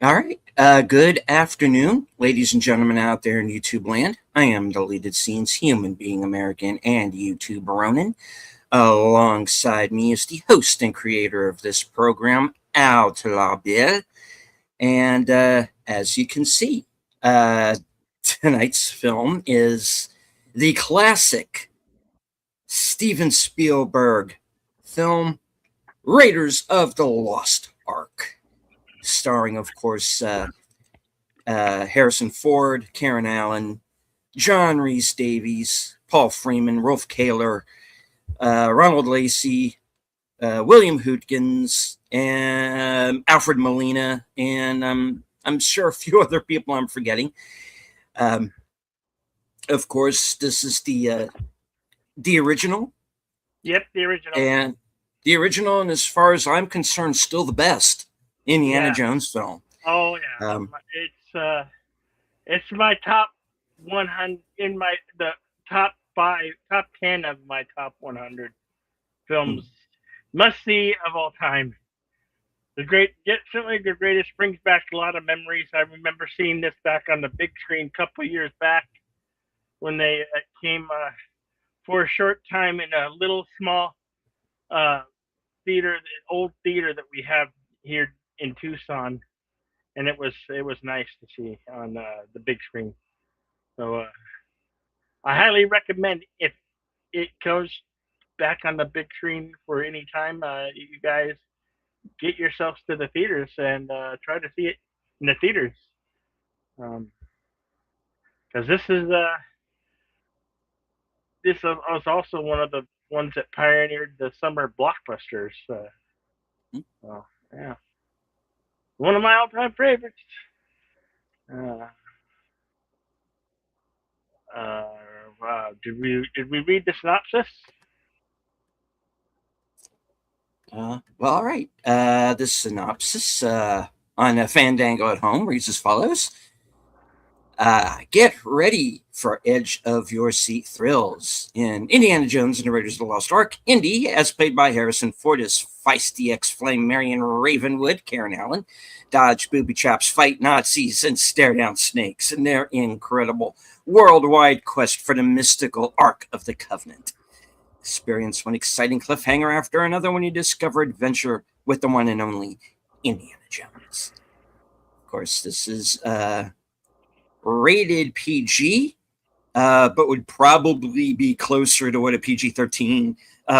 All right. Good afternoon, ladies and gentlemen out there in YouTube land. I am Deleted Scenes human being American and YouTuber Ronan. Alongside me is the host and creator of this program, Al Talabil. And as you can see, tonight's film is the classic Steven Spielberg film Raiders of the Lost Ark, starring, of course, Harrison Ford, Karen Allen, John Rhys Davies, Paul Freeman, Rolf Kahler, Ronald Lacey, William Hootkins, and Alfred Molina, and I'm sure a few other people I'm forgetting. Um, of course, this is the original. Yep, the original. And and as far as I'm concerned, still the best Indiana Jones film. Oh yeah, it's my top 100 in the top 10 of my top 100 films. Must see of all time. Certainly the greatest. Brings back a lot of memories. I remember seeing this back on the big screen a couple of years back when they came for a short time in a little small theater, old theater that we have here in Tucson, and it was nice to see on the big screen. So I highly recommend if it goes back on the big screen for any time. You guys get yourselves to the theaters and try to see it in the theaters, because this was also one of the ones that pioneered the summer blockbusters. So yeah, one of my all-time favorites. Uh, did we read the synopsis? Well, all right. The synopsis on a Fandango at Home reads as follows. Get ready for edge of your seat thrills. In Indiana Jones and the Raiders of the Lost Ark, Indy, as played by Harrison Ford, as feisty ex-flame Marion Ravenwood, Karen Allen, dodge booby traps, fight Nazis, and stare down snakes in their incredible worldwide quest for the mystical Ark of the Covenant. Experience one exciting cliffhanger after another when you discover adventure with the one and only Indiana Jones. Of course, this is rated PG, but would probably be closer to what a PG-13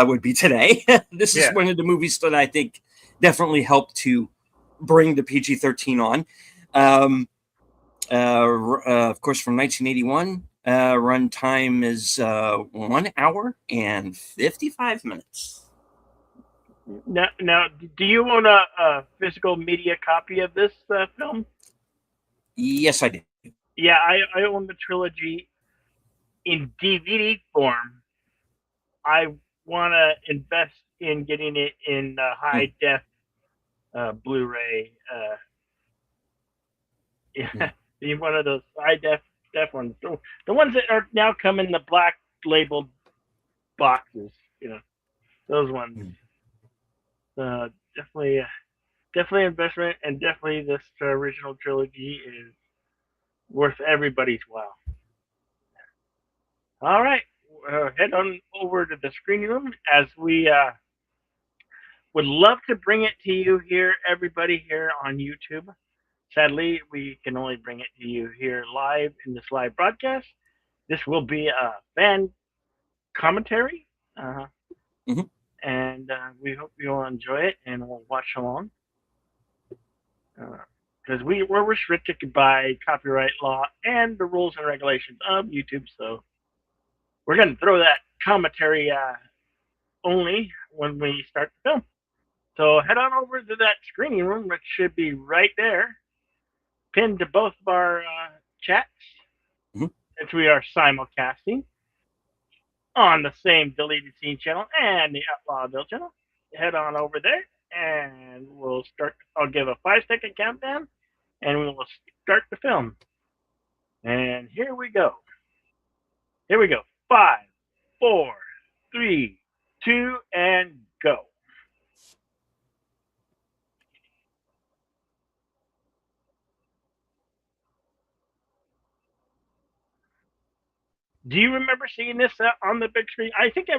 would be today. This is one of the movies that I think definitely helped to bring the PG-13 on. Of course, from 1981. Runtime is 1 hour and 55 minutes. Now, do you own a physical media copy of this film? Yes, I do. Yeah, I own the trilogy in DVD form. I want to invest in getting it in high def Blu-ray. One of those high def ones. The ones that are now come in the black labeled boxes. Those ones. Definitely investment, and definitely this original trilogy is worth everybody's while. All right, head on over to the screening room as we would love to bring it to you here, everybody here on YouTube. Sadly, we can only bring it to you here live in this live broadcast. This will be a fan commentary, and we hope you'll enjoy it and we'll watch along. Because we're restricted by copyright law and the rules and regulations of YouTube, so we're going to throw that commentary only when we start the film. So head on over to that screening room, which should be right there, pinned to both of our chats, since we are simulcasting on the same Deleted Scene channel and the Outlaw Bill channel. Head on over there, and we'll start. I'll give a 5-second countdown, and we will start the film. And here we go. 5, 4, 3, 2, and go. Do you remember seeing this on the big screen? I think I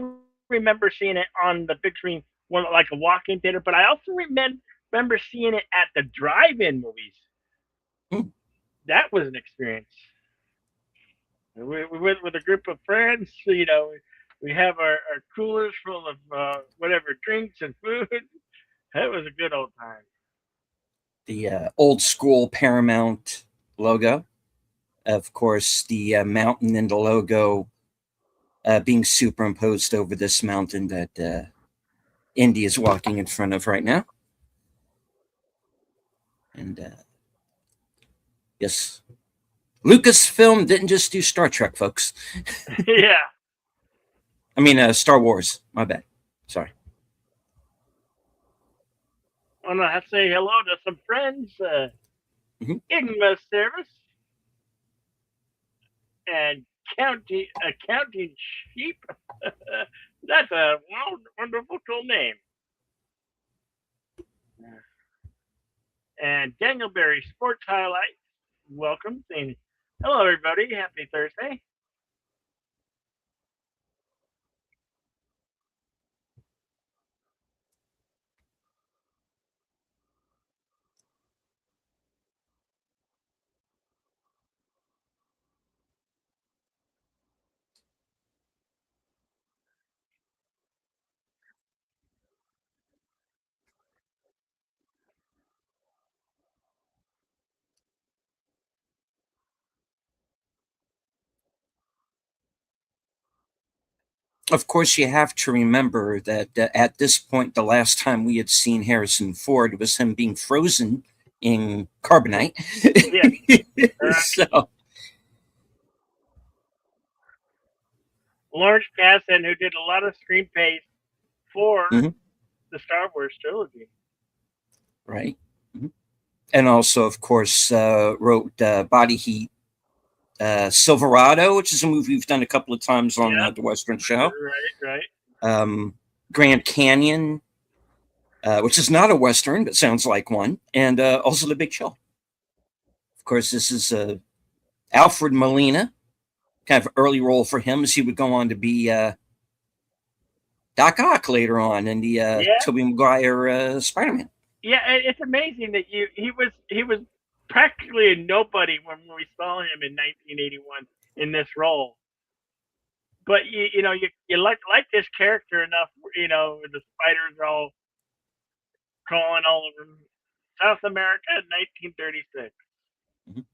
remember seeing it on the big screen, one like a walk-in theater. But I also remember seeing it at the drive-in movies. Hmm. That was an experience. We went with a group of friends. We have our coolers full of whatever drinks and food. That was a good old time. The old school Paramount logo. Of course, the mountain and the logo being superimposed over this mountain that Indy is walking in front of right now. And yes, Lucasfilm didn't just do Star Trek, folks. Yeah. I mean, Star Wars. My bad. Sorry. I want to say hello to some friends. Mhm. Igma Service and Accounting Sheep. That's a wonderful cool name. And Daniel Berry Sports Highlights. Welcome. Saying hello, everybody. Happy Thursday. Of course, you have to remember that at this point, the last time we had seen Harrison Ford was him being frozen in carbonite. Yes. Correct. So, Lawrence Kasdan, who did a lot of screenplays for mhm, the Star Wars trilogy. right. Mhm. And also, of course, wrote Body Heat, Silverado, which is a movie we've done a couple of times on Yep. the Western Show. Right. um, Grand Canyon, which is not a Western, but sounds like one, and also The Big Chill. Of course, this is Alfred Molina, kind of early role for him as he would go on to be Doc Ock later on in the Yeah. Tobey Maguire Spider-Man. Yeah. It's amazing that he was practically a nobody when we saw him in 1981 in this role. But you like this character enough. The spiders are all crawling all over South America in 1936. Mhm.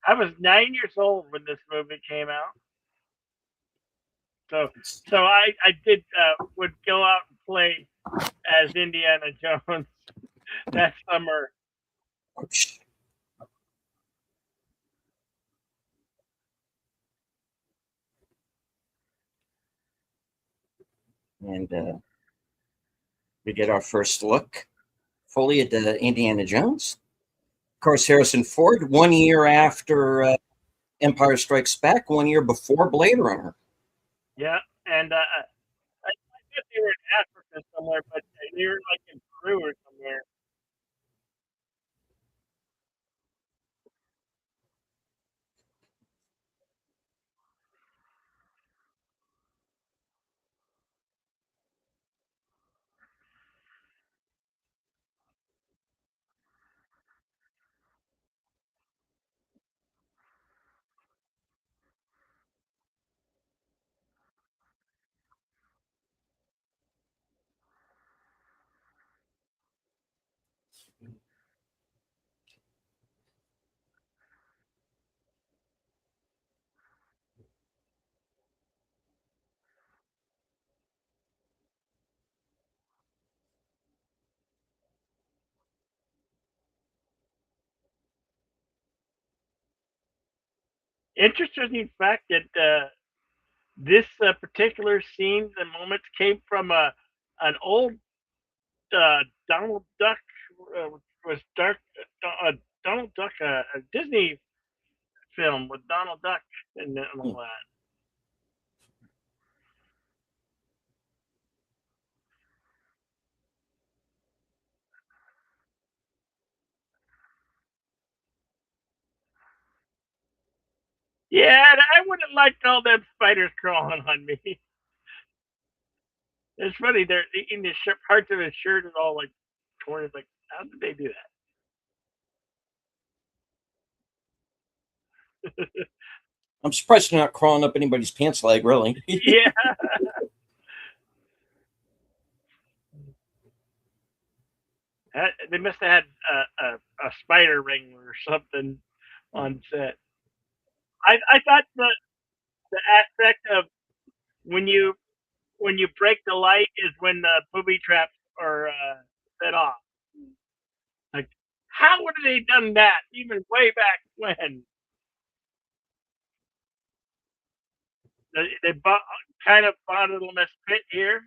I was 9 years old when this movie came out, so I did would go out and play as Indiana Jones that summer. And we get our first look fully at the Indiana Jones. Of course, Harrison Ford, 1 year after Empire Strikes Back, 1 year before Blade Runner. Yeah, and I guess they were in Africa somewhere, but they were like in Peru or somewhere. Interesting fact that this particular scene, the moments came from an old Donald Duck was Dark Donald Duck a Disney film with Donald Duck and all that. Yeah, and I wouldn't like all them spiders crawling on me. It's funny, they're eating the parts of his shirt is all like torn. It's like, how did they do that? I'm surprised they're not crawling up anybody's pants leg, really. Yeah, they must have had a spider ring or something on set. I thought the aspect of when you when you break the light is when the booby traps are set off. Like, how would they done that even way back when? They kind of bonded on this pit here.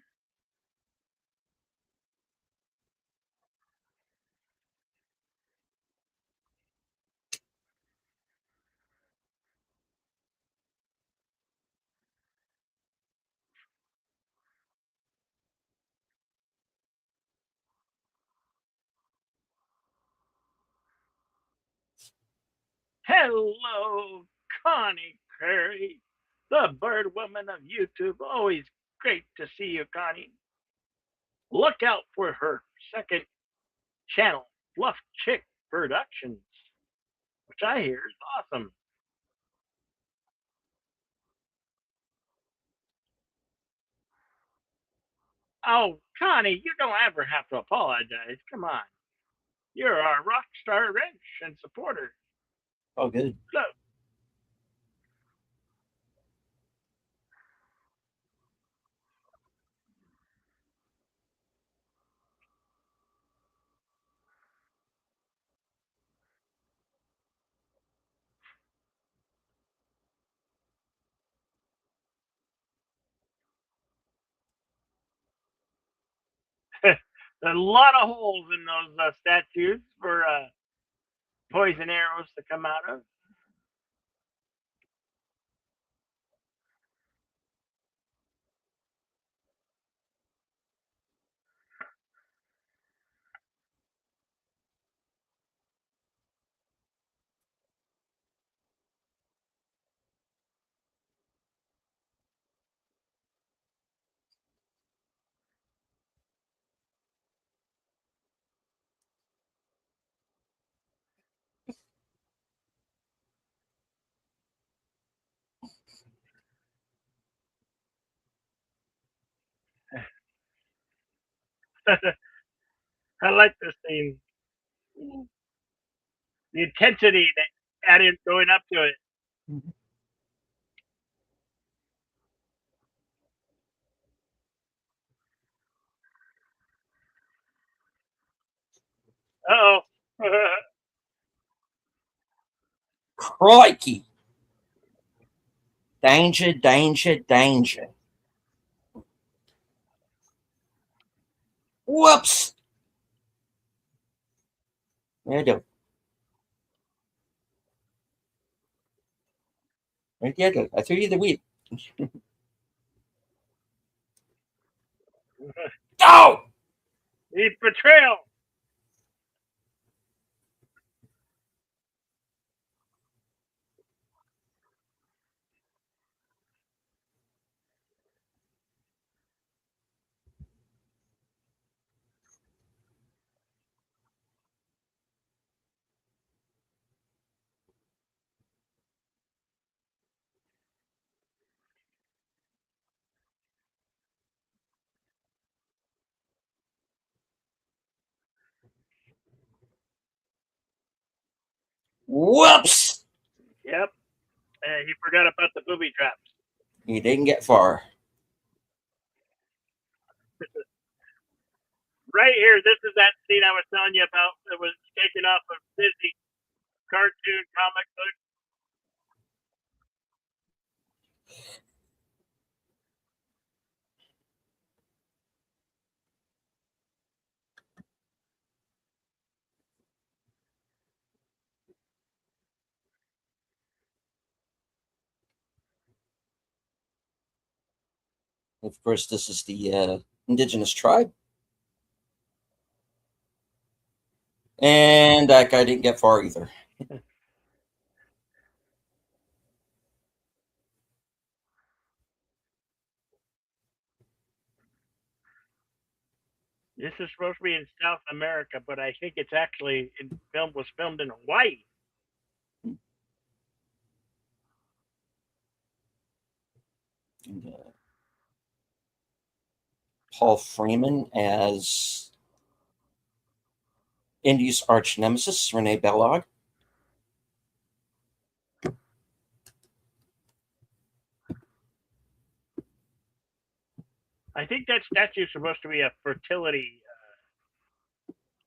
Hello, Connie Curry, the bird woman of YouTube. Always great to see you, Connie. Look out for her second channel, Fluff Chick Productions, which I hear is awesome. Oh, Connie, you don't ever have to apologize. Come on. You're our rock star wrench and supporter. Oh, good. So, a lot of holes in those statues for poison arrows to come out of. I like this scene. The intensity that added going up to it. Uh oh. Crikey. Danger, danger, danger. Whoops. There you go. Right there. I threw you the wheat. Oh! The betrayal. Whoops! Yep. He forgot about the booby traps. He didn't get far. Right here, this is that scene I was telling you about that was taken off of Disney cartoon comic book. Of course, this is the indigenous tribe. And that guy didn't get far either. This is supposed to be in South America, but I think it's actually was filmed in Hawaii. And, Paul Freeman as Indy's arch nemesis, Renee Bellog. I think that statue is supposed to be a fertility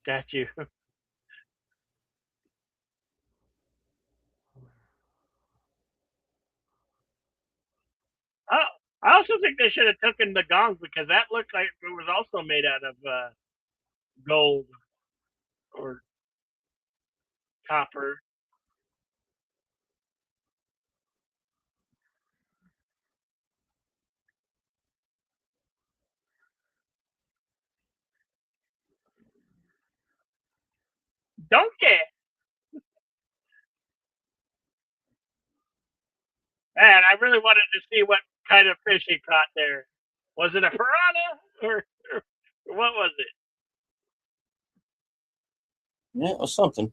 statue. Oh, I also think they should have taken the gong because that looked like it was also made out of gold or copper. Donkey! Man, I really wanted to see what kind of fish he caught there. Was it a piranha or what was it? Yeah, it was something.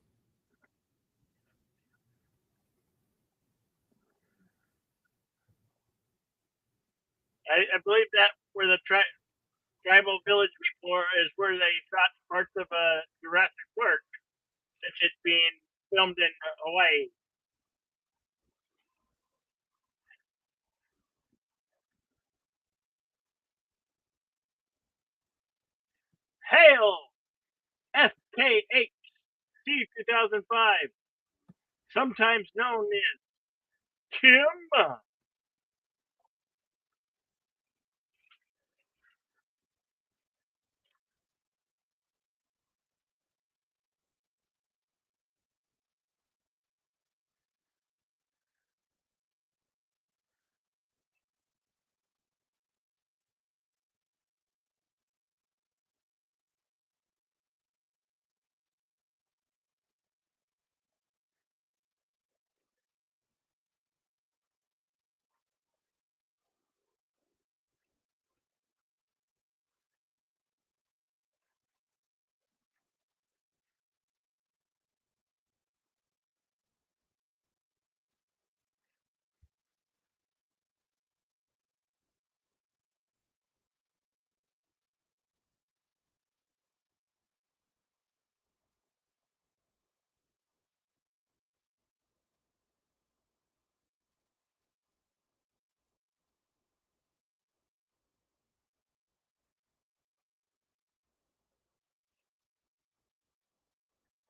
I believe that where the tribal village before is where they shot parts of Jurassic Park, since it's being filmed in Hawaii. Hail FKHC 2005, sometimes known as Kim.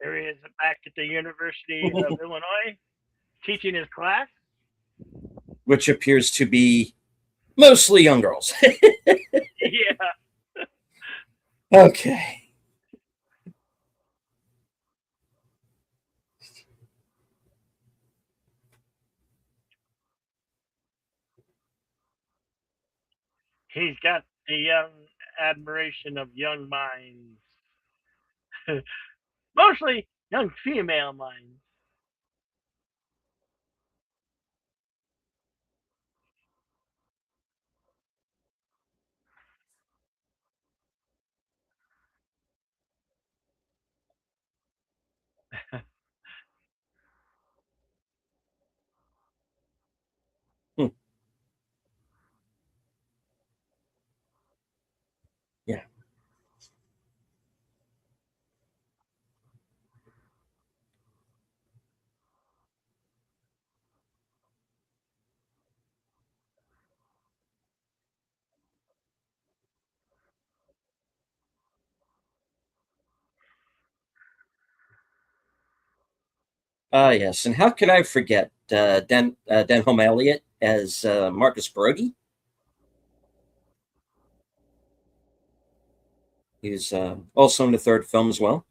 There he is back at the University of Illinois teaching his class. Which appears to be mostly young girls. Yeah, Okay. he's got the young admiration of young minds, mostly young female minds. Hmm. Yeah. Yes. And how could I forget Denholm Elliott as Marcus Brody? He's also in the third film as well.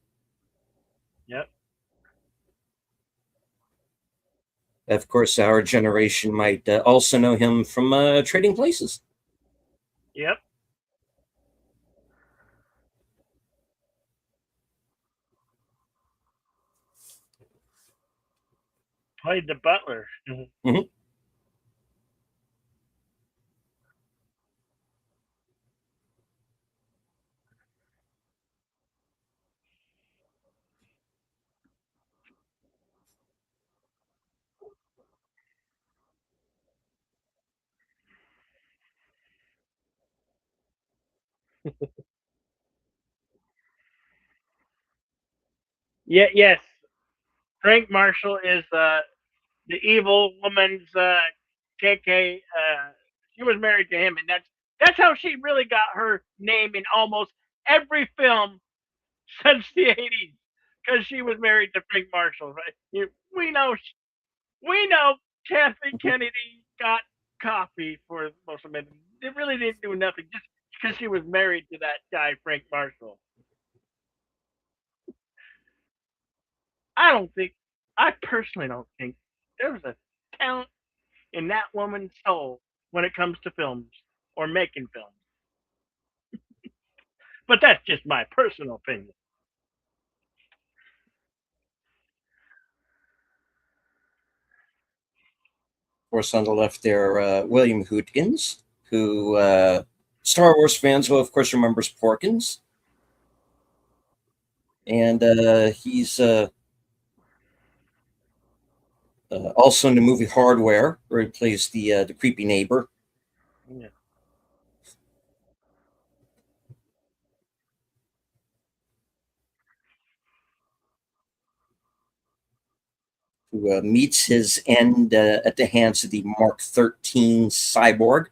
Yep, Of course, our generation might also know him from Trading Places. yep. Played the butler. Mm-hmm. Yeah, yes. Frank Marshall is the evil woman's KK. She was married to him, and that's how she really got her name in almost every film since the '80s, because she was married to Frank Marshall. Right? We know, we know. Kathy Kennedy got coffee for most of it. It really didn't do nothing just because she was married to that guy Frank Marshall. I don't think, I personally don't think there's a talent in that woman's soul when it comes to films or making films. But that's just my personal opinion. Of course, on the left there, William Hootkins, who Star Wars fans will, of course, remembers Porkins. And he's also in the movie Hardware, where he plays the creepy neighbor Yeah. who meets his end at the hands of the Mark 13 cyborg.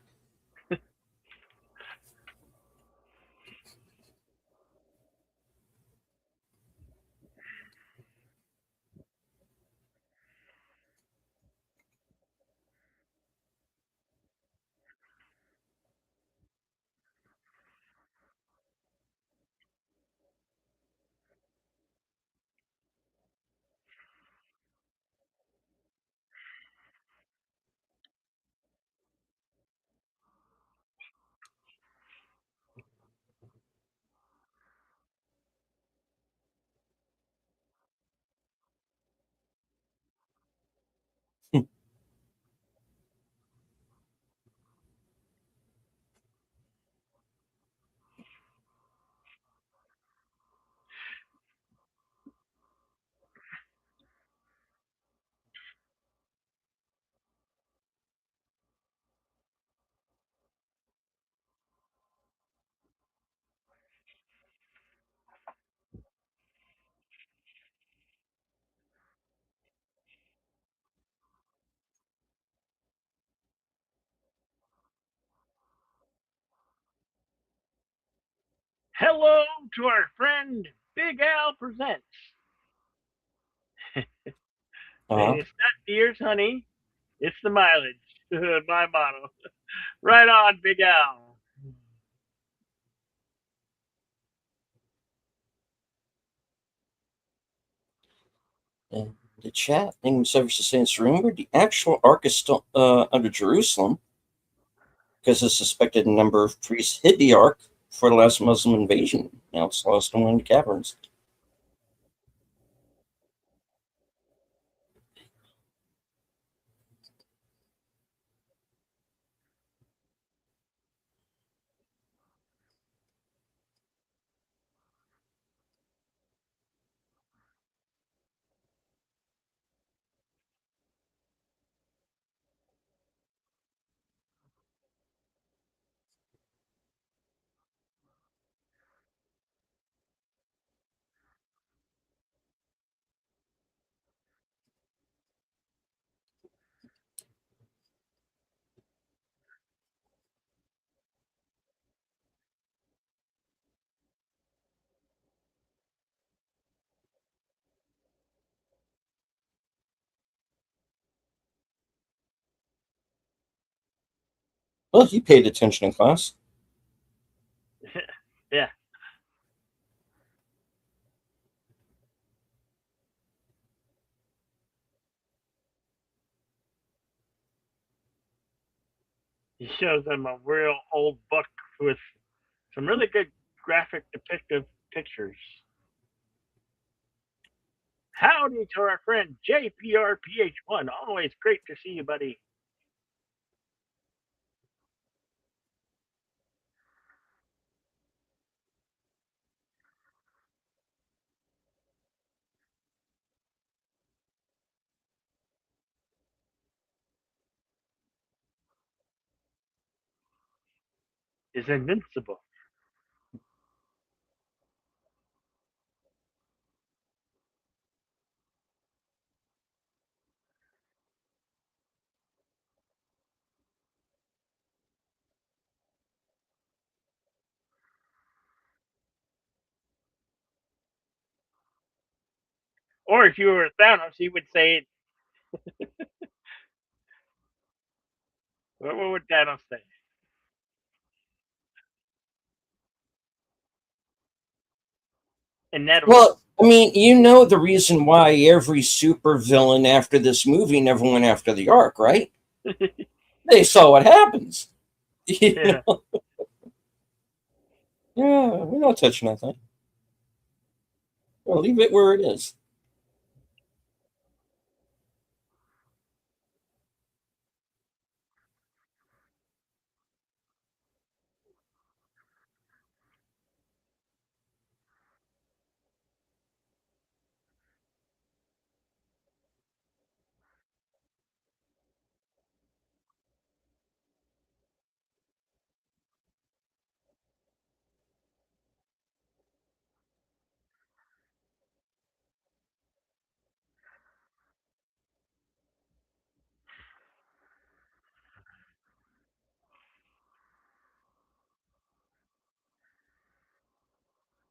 Hello to our friend Big Al Presents. Uh-huh. It's not beers, honey. It's the mileage. My motto. Right on, Big Al. And the chat thing service is saying it's rumored the actual ark is still under Jerusalem because a suspected number of priests hid the ark for the last Muslim invasion. Now it's lost in one of the caverns. Well, he paid attention in class. Yeah. He shows them a real old book with some really good graphic depictive pictures. Howdy to our friend JPRPH1. Always great to see you, buddy. Is invincible. Or if you were Thanos, he would say, what would Thanos say? Inedible. Well, I mean, you know the reason why every supervillain after this movie never went after the Ark, right? They saw what happens. You Yeah. know? Yeah, we're not touching nothing. We'll leave it where it is.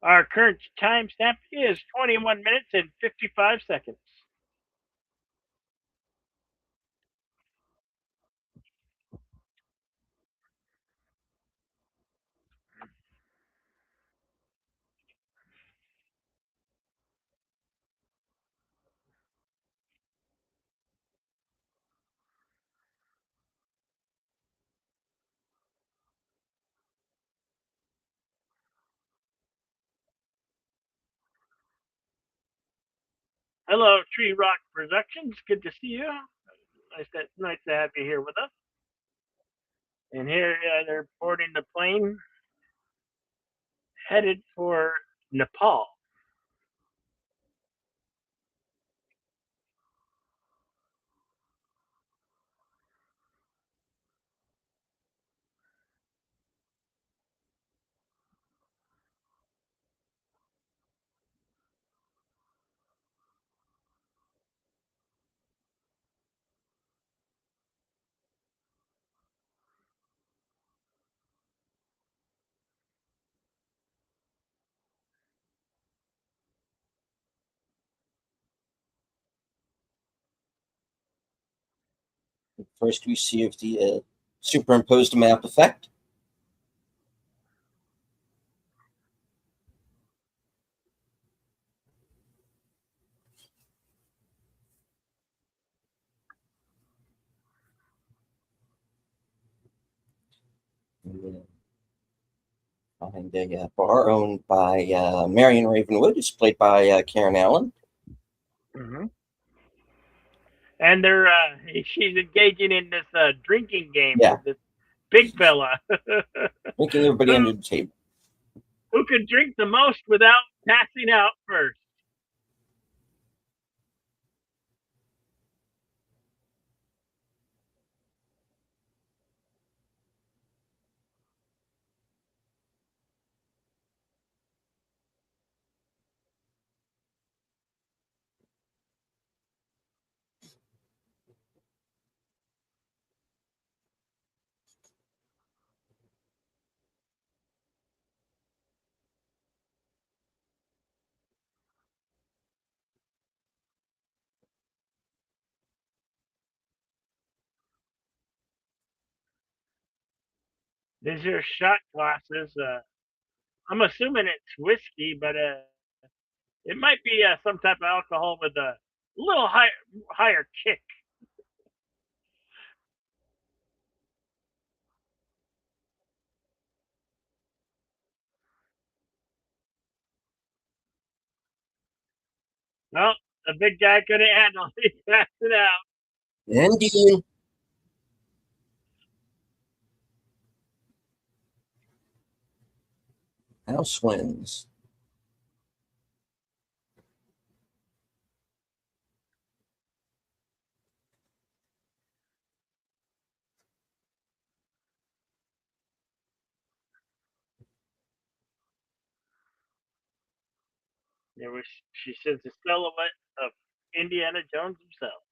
Our current timestamp is 21 minutes and 55 seconds. Hello, Tree Rock Productions. Good to see you. Nice to have you here with us. And here they're boarding the plane headed for Nepal. First, we see if the superimposed map effect. Behind a bar owned by Marion Ravenwood, is played by Karen Allen. Mm-hmm. And they're she's engaging in this drinking game Yeah, with this big fella making everybody who under the table. who could drink the most without passing out first. These are shot glasses. I'm assuming it's whiskey, but it might be some type of alcohol with a little higher kick. Well, the big guy couldn't handle it. He passed it out. Indeed. House wins. There was, she says, the silhouette of Indiana Jones himself.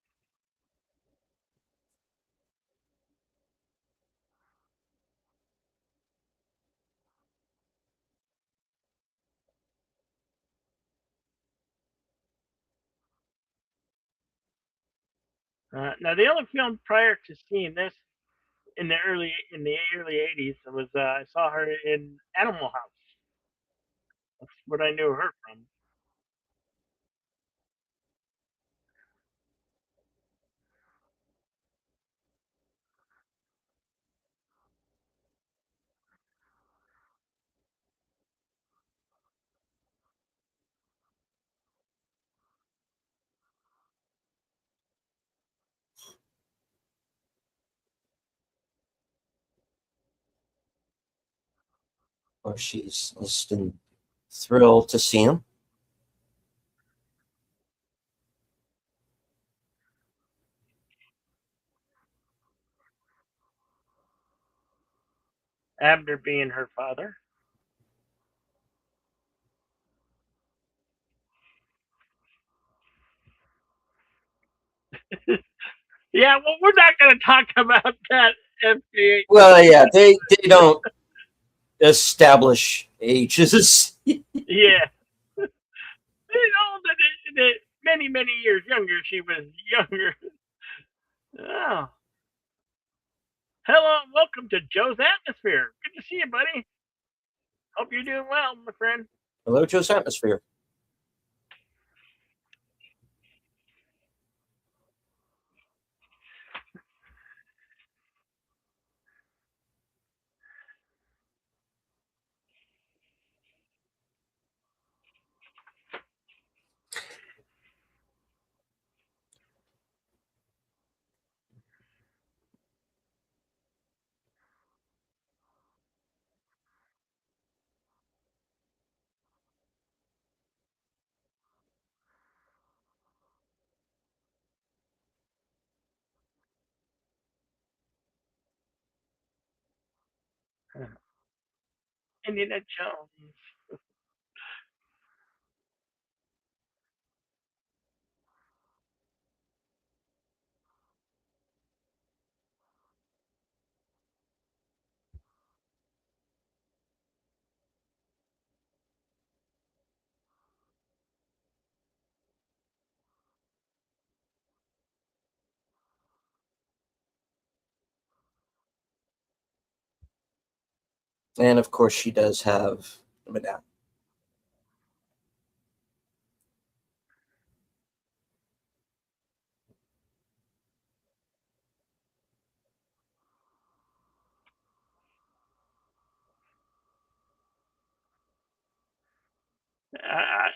Now, the only film prior to seeing this in the early '80s was I saw her in Animal House. That's what I knew her from. Or she's just thrilled to see him. Abner being her father. Yeah, well, we're not going to talk about that. FBA. Well, yeah, they don't establish ages. Yeah, that many years younger. She was younger. Oh, hello, and welcome to Joe's Atmosphere. Good to see you, buddy. Hope you're doing well, my friend. Hello, Joe's Atmosphere. Indiana Jones. And of course, she does have Madame. I,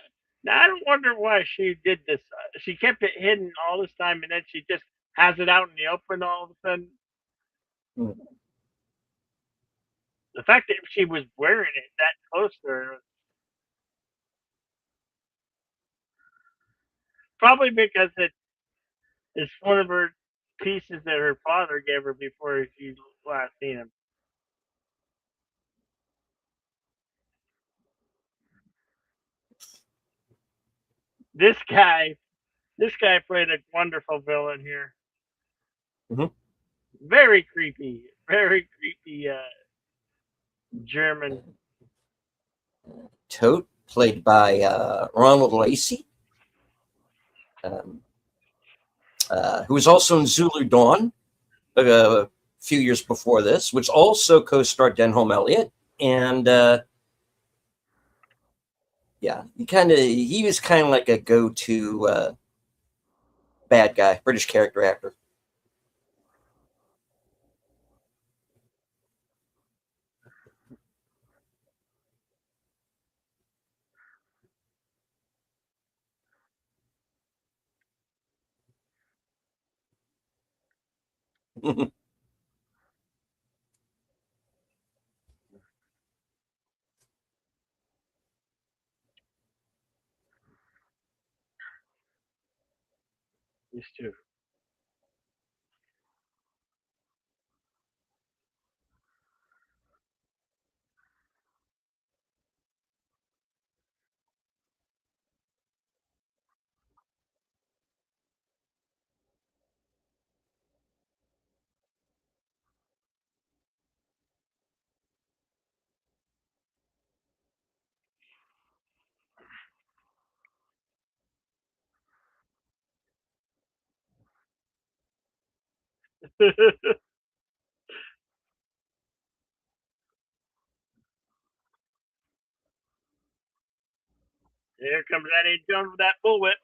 now I don't wonder why she did this. She kept it hidden all this time, and then she just has it out in the open all of a sudden. Mm. The fact that she was wearing it that close to her, probably because it's one of her pieces that her father gave her before she last seen him. This guy, this guy played a wonderful villain here. Mm-hmm. Very creepy German. Tote, played by Ronald Lacey, um, who was also in Zulu Dawn a few years before this, which also co-starred Denholm Elliott. And yeah, he was kind of like a go-to bad guy, British character actor. These two. Here comes that Ed Jones with that bullwhip.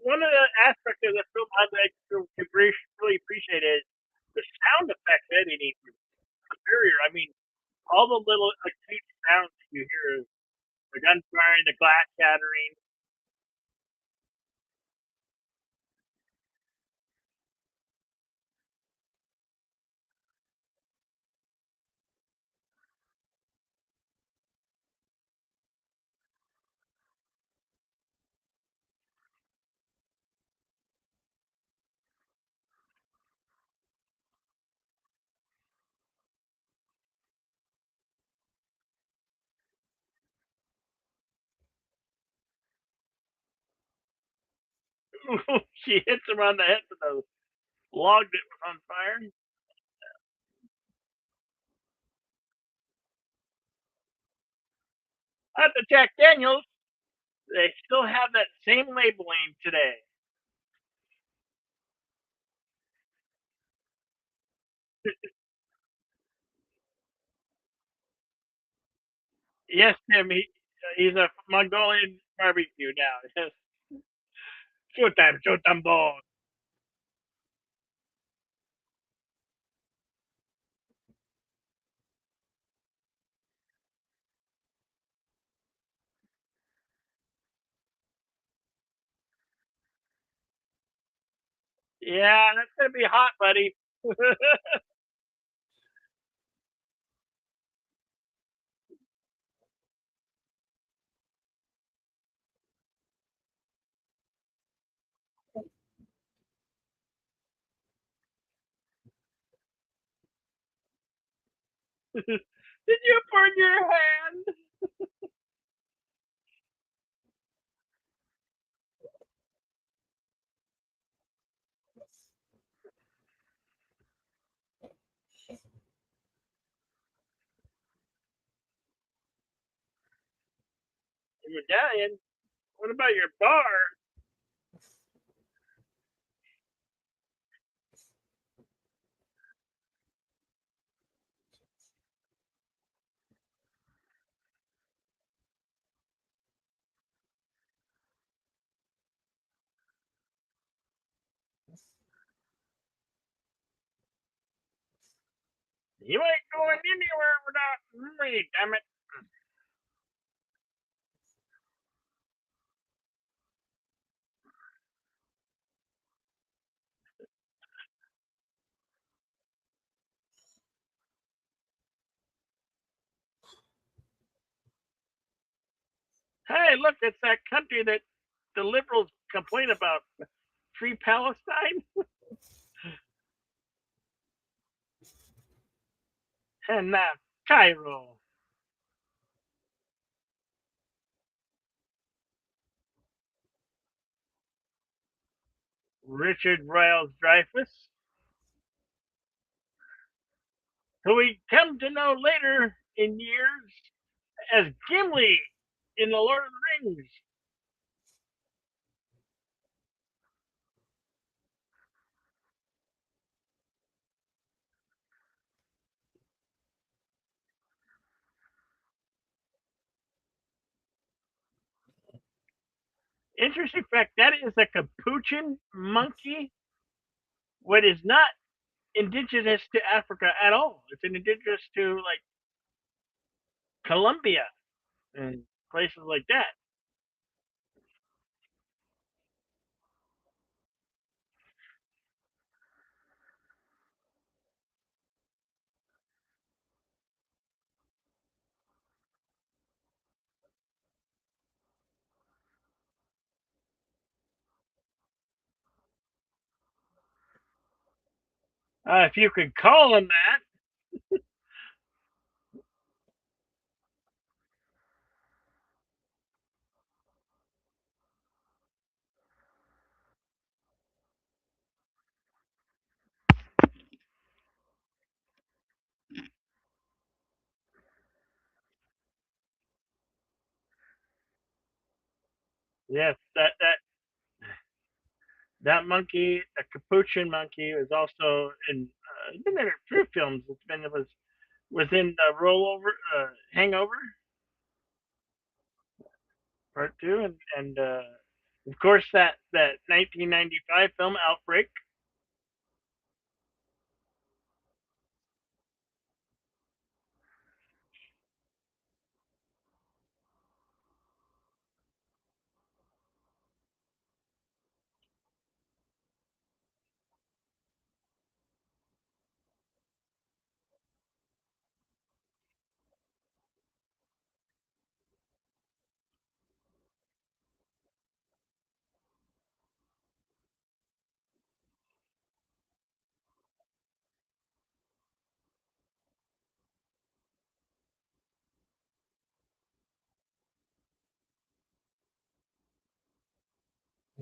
One of the aspects of the film I like to really appreciate is the sound effects editing is superior. I mean, all the little acute sounds that you hear, the gun firing, the glass shattering. She hits him on the head with a log that was on fire. At the Jack Daniels, they still have that same labeling today. Yes, Tim, he's a Mongolian barbecue now. Yes. Shoot them balls. Yeah, that's gonna be hot, buddy. Did you burn your hand? Your medallion? What about your bar? You ain't going anywhere without me, damn it. Hey, look, it's that country that the liberals complain about. Free Palestine? And now Cairo. Richard Riles Dreyfuss, who we come to know later in years as Gimli in The Lord of the Rings. Interesting fact that is a capuchin monkey, what is not indigenous to Africa at all. It's an indigenous to like Colombia and places like that. If you could call them that. Yes, that monkey, the capuchin monkey, was also in. It's been in a few films. It was in Rollover, Hangover Part Two, and of course that 1995 film Outbreak.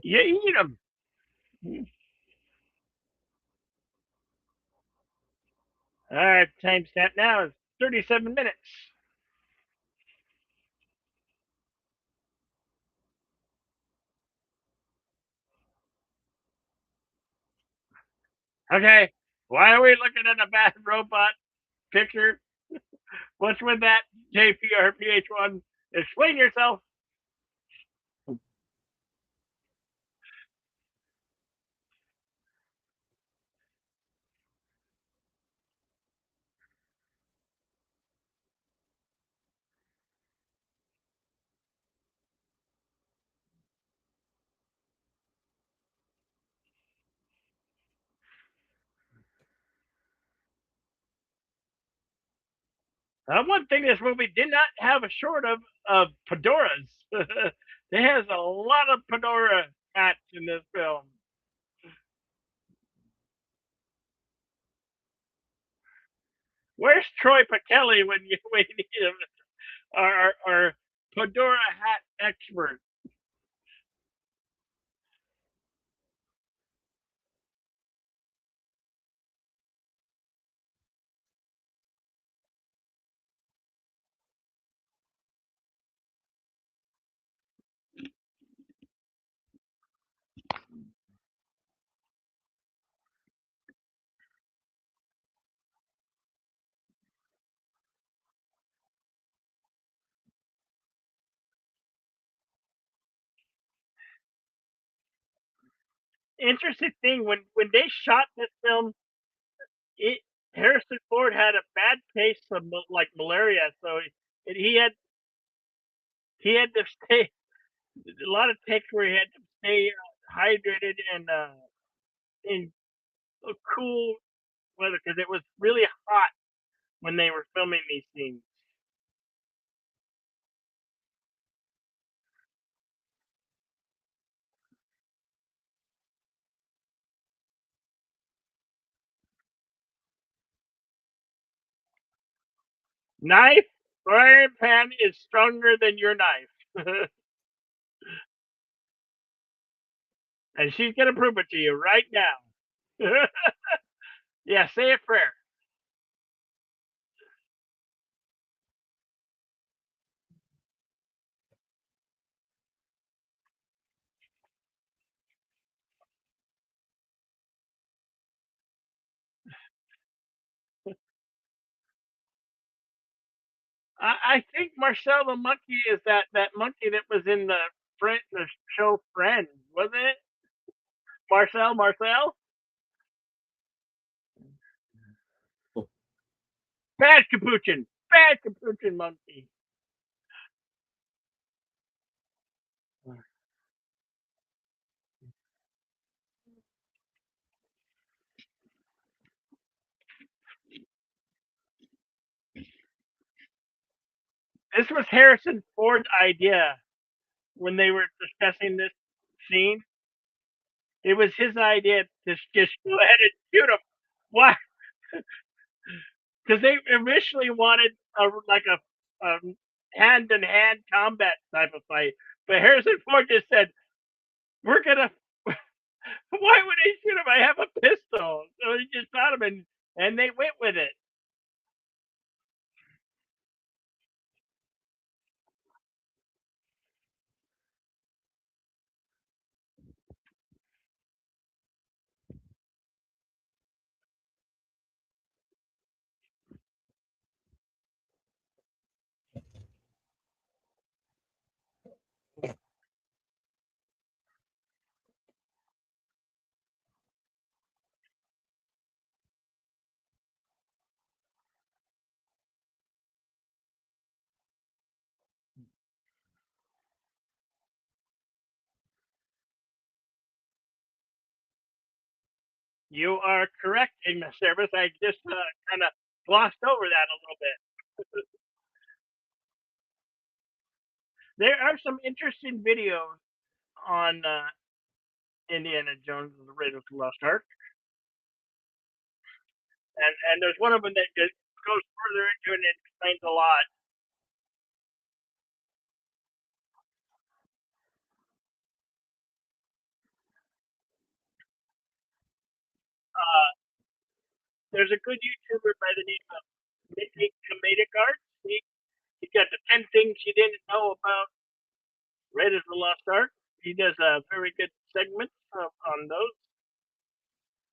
You eat them. All right, timestamp now is 37 minutes. Okay, why are we looking at a bad robot picture? What's with that JPRPH1? Explain yourself. One thing this movie did not have a short of fedoras. There has a lot of fedora hats in this film. Where's Troy Patelli when you need him? Our fedora hat expert. Interesting thing when they shot this film, it Harrison Ford had a bad case of like malaria, so he had to stay a lot of takes where he had to stay hydrated and in cool weather because it was really hot when they were filming these scenes. Knife frying pan is stronger than your knife, and she's gonna prove it to you right now. Yeah, say a prayer. I think Marcel the monkey is that monkey that was in the show Friends, wasn't it? Marcel, bad capuchin monkey. This was Harrison Ford's idea when they were discussing this scene. It was his idea to just go ahead and shoot him. Why? Because they initially wanted a hand in hand combat type of fight, but Harrison Ford just said, "We're gonna." Why would they shoot him? I have a pistol, so he just shot him, and they went with it. You are correct in the service. I just kind of glossed over that a little bit. There are some interesting videos on Indiana Jones and the Raiders of the Lost Ark, and there's one of them that goes further into it and explains a lot. There's a good YouTuber by the name of Midnight Tomato Guard. He got the 10 things you didn't know about Raiders of the Lost Ark. He does a very good segment on those.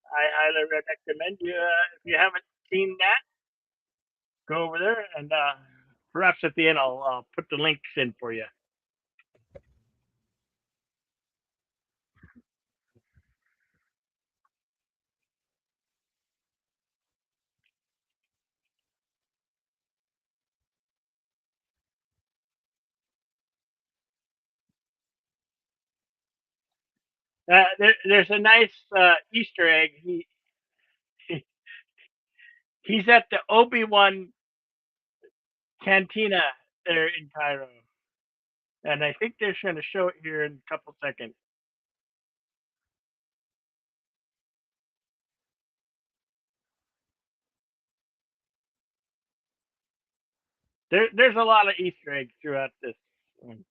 I highly recommend you if you haven't seen that, go over there and perhaps at the end I'll put the links in for you. There's a nice Easter egg. He's at the Obi-Wan Cantina there in Cairo, and I think they're going to show it here in a couple seconds. There's a lot of Easter eggs throughout this one.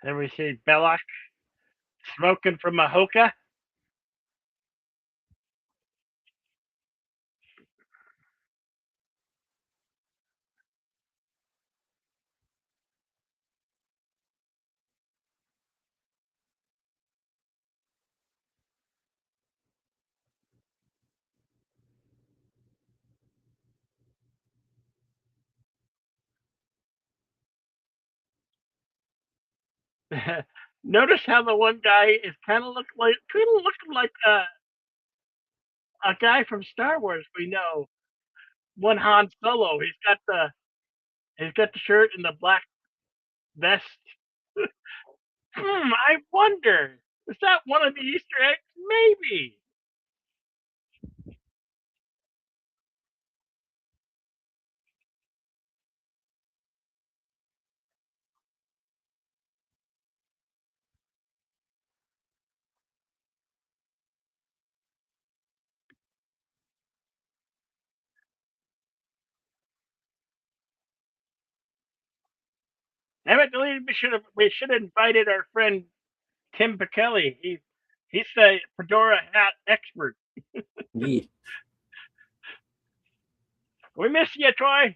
Then we see Belloc smoking from a hookah. Notice how the one guy is kind of looking like a guy from Star Wars. We know one Han Solo. He's got the shirt and the black vest. I wonder, is that one of the Easter eggs? Maybe. Evidently, we should have invited our friend Tim Pichelli. He's the fedora hat expert. Indeed. We miss you, Troy.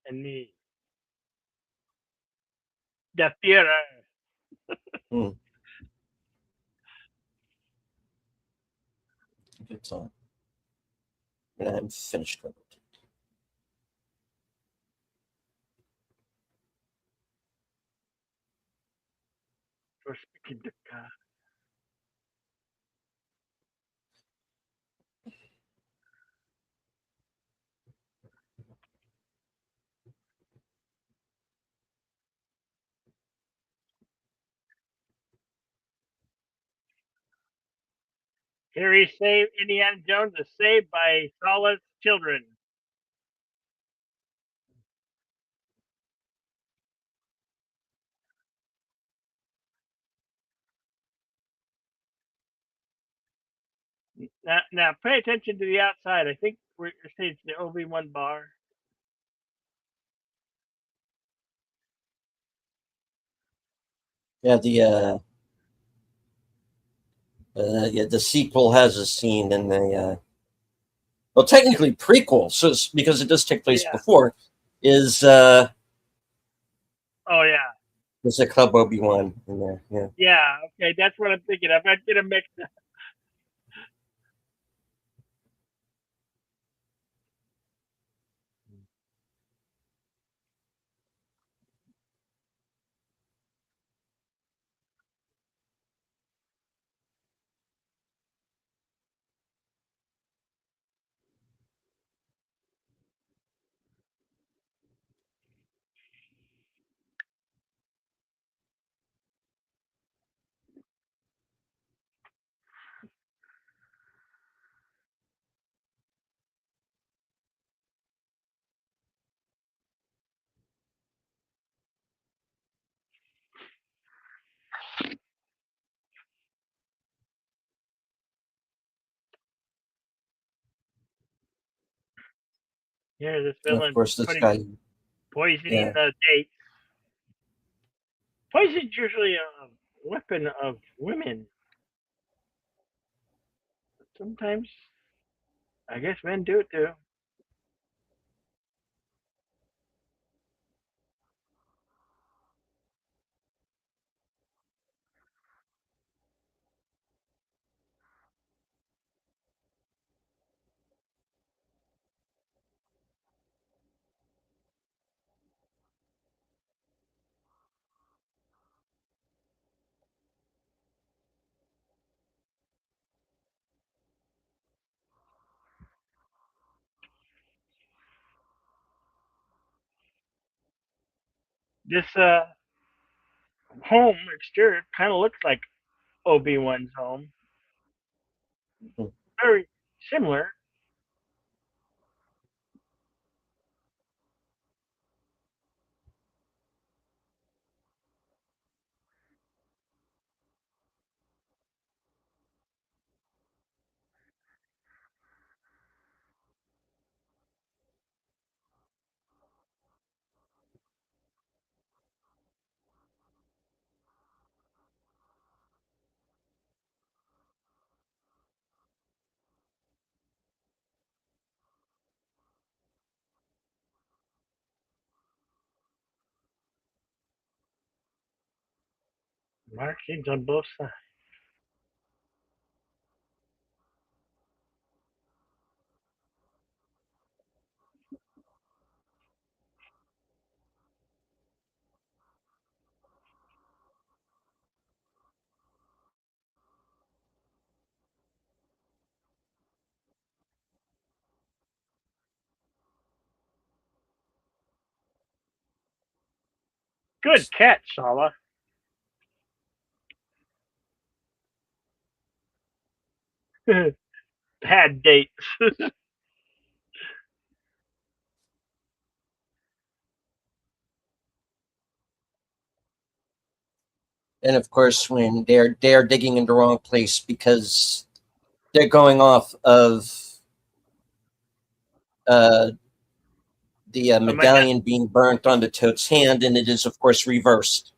And me, the theater. Hmm. Good song. And I'm finished with it. We're speaking to God. Here he saved Indiana Jones is saved by Salah's children. Now pay attention to the outside. I think we're it's the Obi-Wan bar. Yeah, the sequel has a scene in the well, technically prequel, so it's, because it does take place Yeah. before, is Oh yeah. there's a Club Obi-Wan in there. Yeah. Yeah. Okay, that's what I'm thinking of. I get a mix. Here, this And of villain's course, this putting guy, poisoning yeah, the dates. Poison's usually a weapon of women. But sometimes, I guess men do it too. This home exterior kind of looks like Obi-Wan's home. Very similar. Markings on both sides. Good catch, Sala. Bad dates. and of course, when they're digging in the wrong place because they're going off of uh, the medallion being burnt on the toad's hand, and it is of course reversed.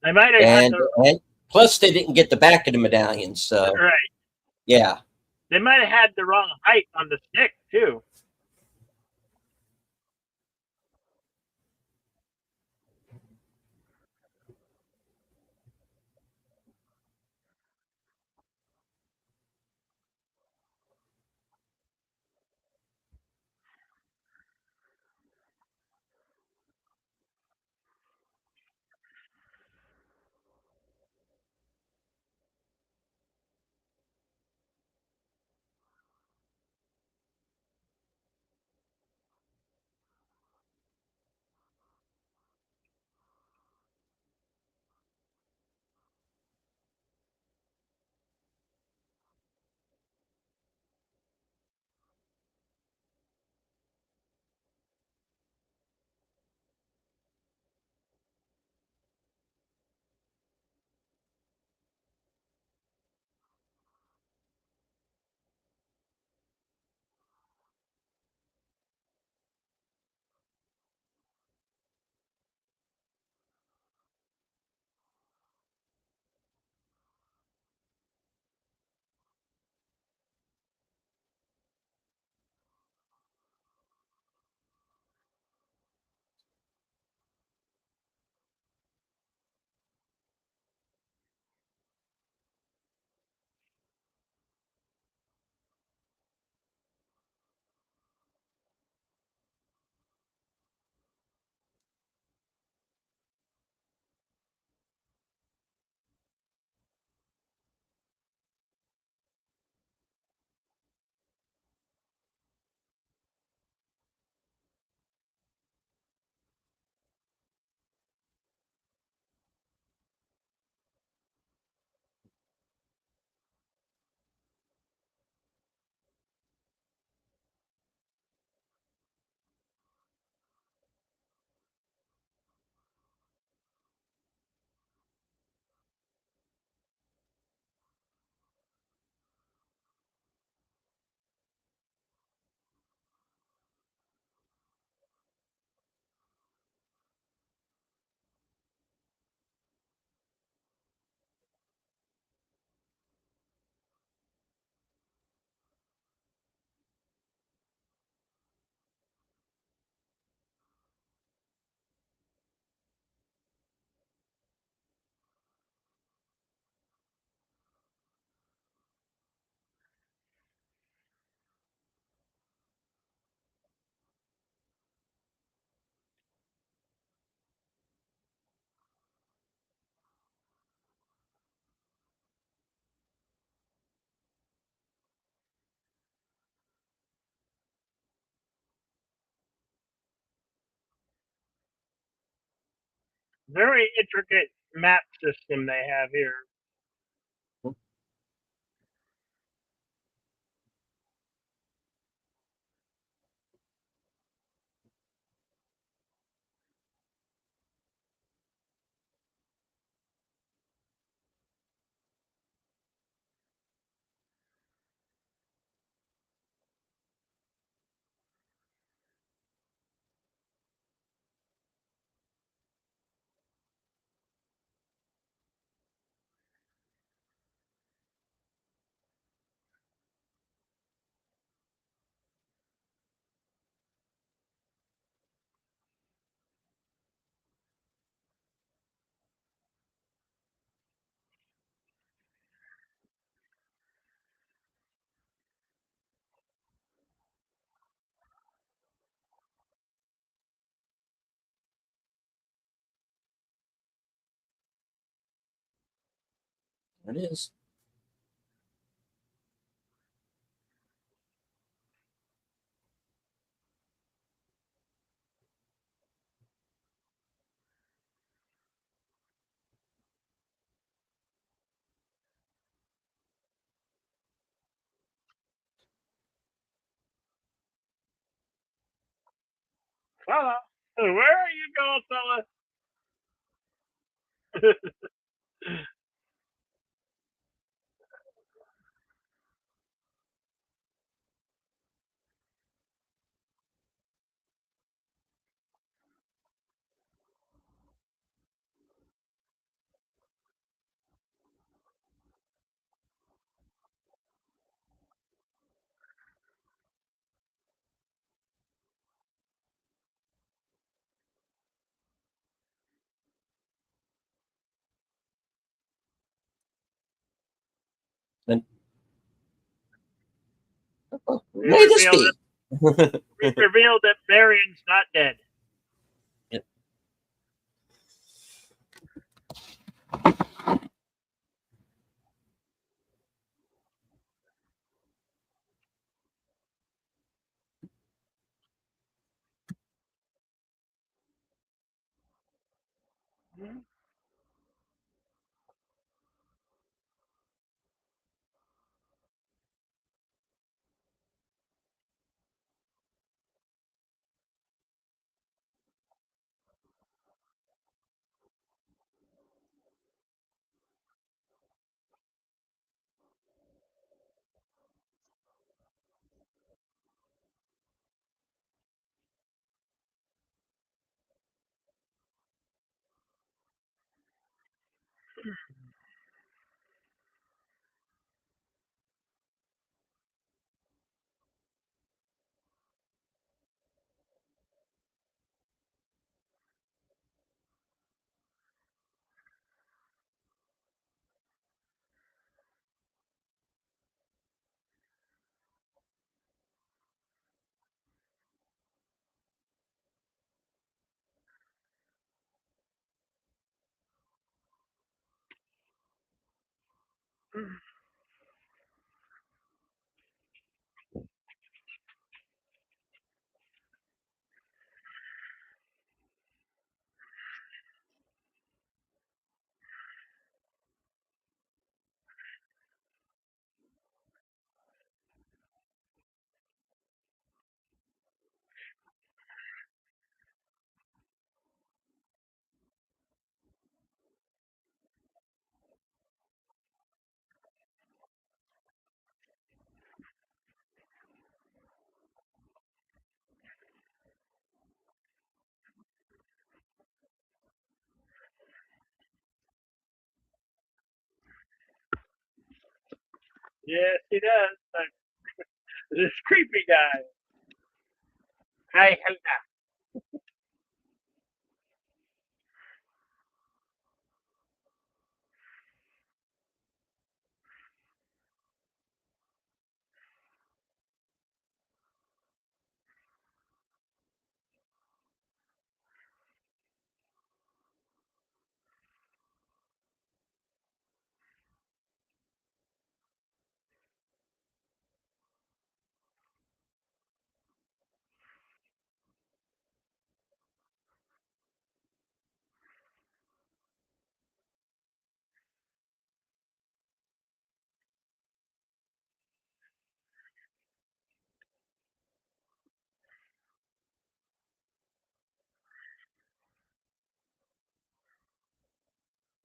They might have had And the and plus they didn't get the back of the medallion, so right. yeah. They might have had the wrong height on the stick too. Very intricate map system they have here. It is. Fella, where are you going, fella? Then we may this revealed that be. we revealed that Marion's not dead. Yep. Yes, he does. This creepy guy. Hi, Helena.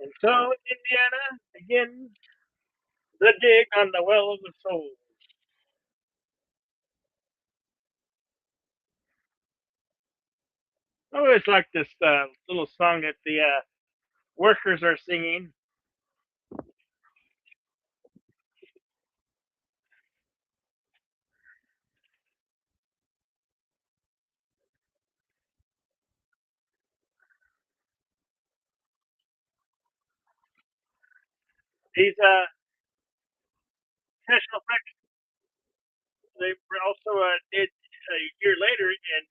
And so Indiana begins the dig on the well of the soul. I always like this little song that the workers are singing. These special effects they also did a year later in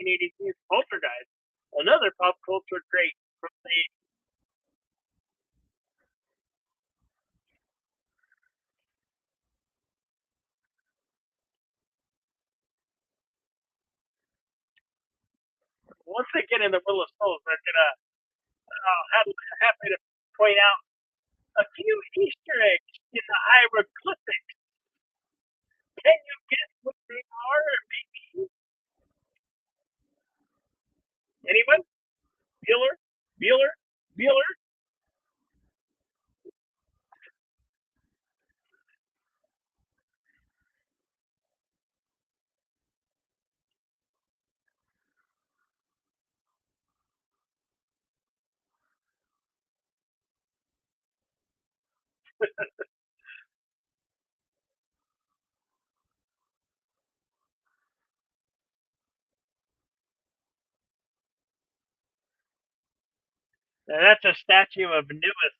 1982's Poltergeist, another pop culture great from the. Once they get in the Will of Souls, they're gonna happy to point out a few Easter eggs in the hieroglyphics. Can you guess what they are? Or maybe anyone? Bueller? Bueller? Bueller? Now, that's a statue of Newest.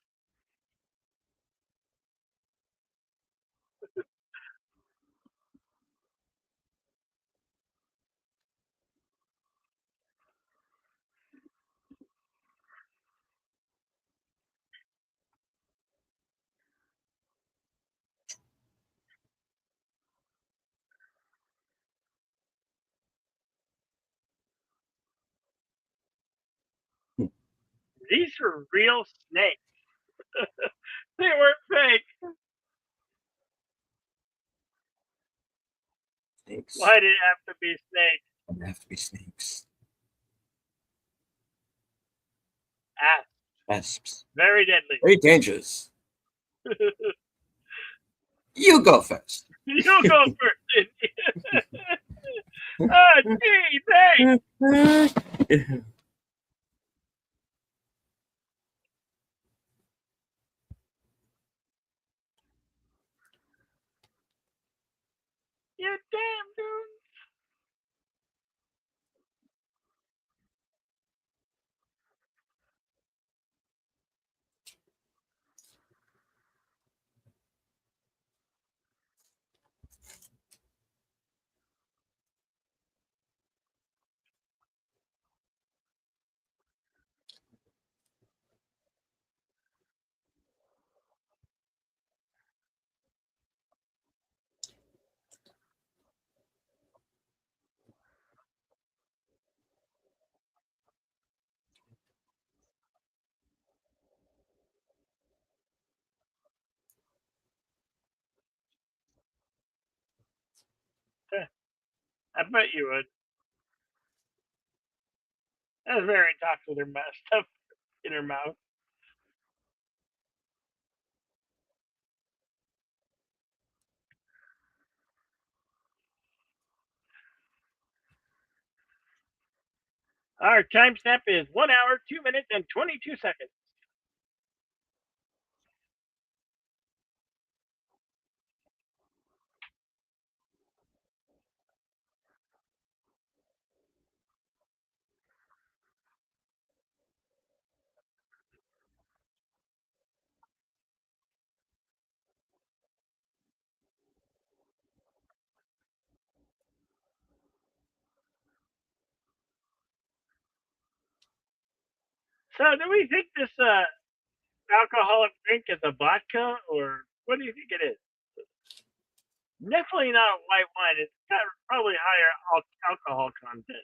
These were real snakes. They weren't fake. Snakes. Why did it have to be snakes? They have to be snakes. Ah, Asps. very deadly. Very dangerous. You go first. You go first. Oh, gee, thanks. You damn dude. I bet you would. That was very talks with her stuff in her mouth. Our timestamp is 1 hour, 2 minutes, and 22 seconds. So, do we think this alcoholic drink is a vodka, or what do you think it is? Definitely not a white wine. It's got probably higher alcohol content.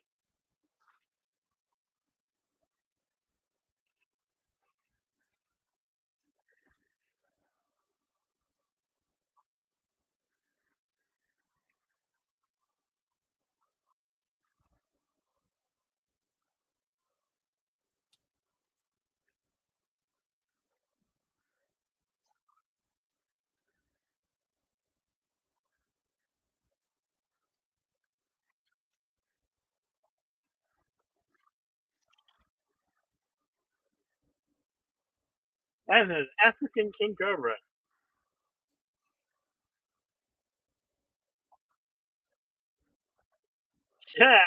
That's an African king cobra. Yeah.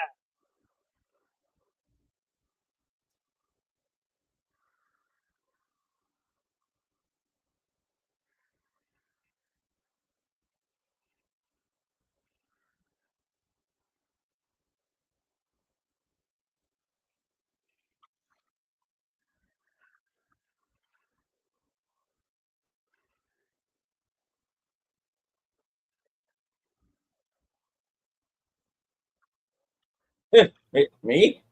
Me?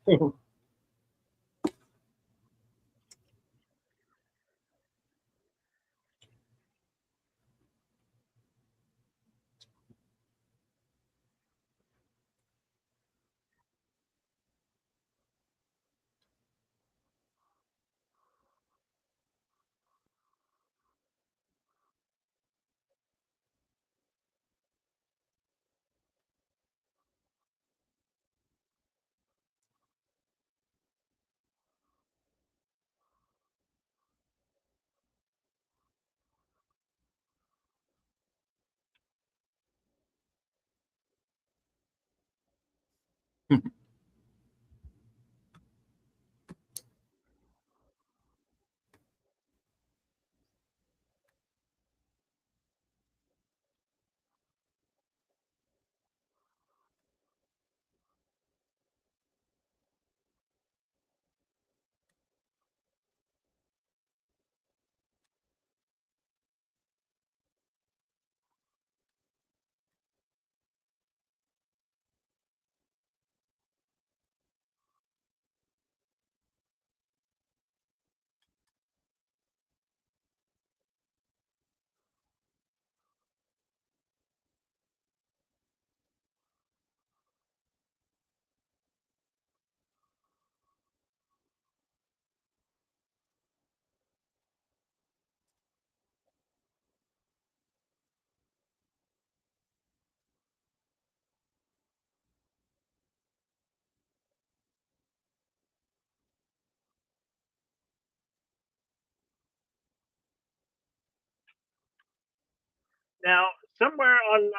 Now, somewhere on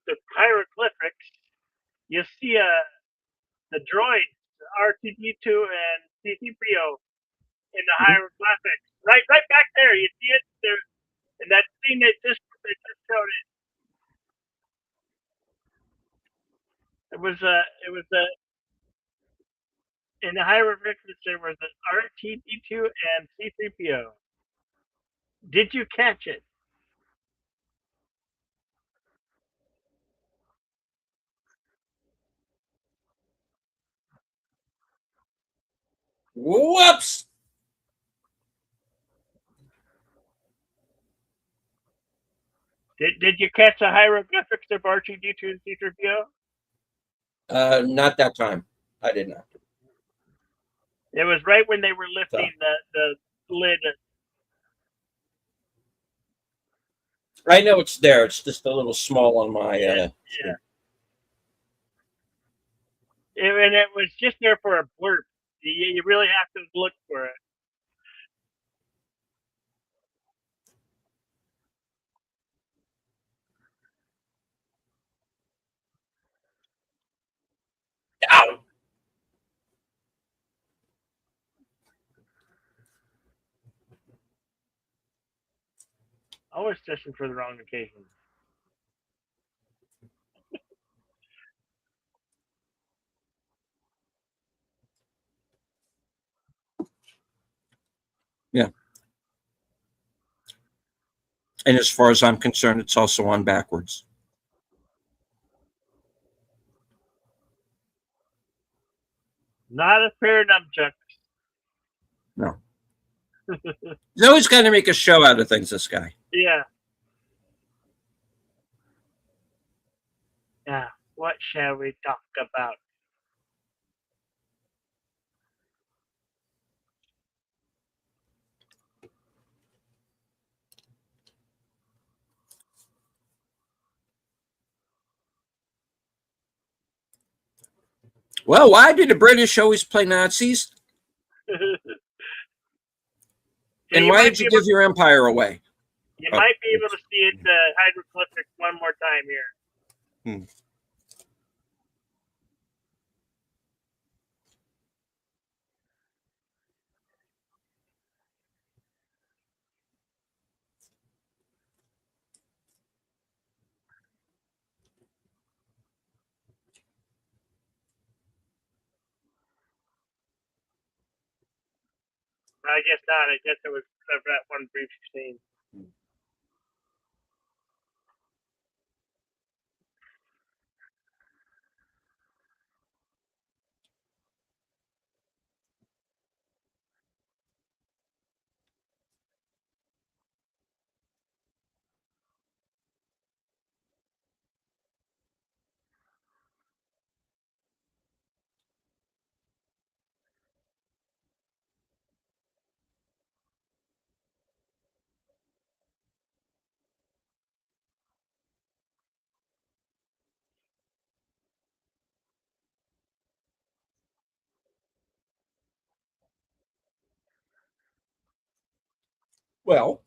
the hieroglyphics, you see the droids R2D2 and C3PO in the Mhm. hieroglyphics. Right back there, you see it there in that scene they just showed it. It was in the hieroglyphics there was an R2D2 and C3PO. Did you catch it? Whoops! Did you catch the hieroglyphics of R2D2 and C3PO? Not that time. I did not. It was right when they were So lifting the lid. I know it's there. It's just a little small on my Yeah, screen. and it was just there for a blurb. You really have to look for it. Ow! Always fishing for the wrong occasion. Yeah. And as far as I'm concerned, it's also on backwards. Not a pair of nunchucks. No. He's always got to make a show out of things, this guy. Yeah. Yeah. What shall we talk about? Well, why do the British always play Nazis? Yeah, And why did you give your empire away? you Oh, might be able to see it hydroglyphics one more time here. hmm. I guess not. I guess it was that one brief scene. Well,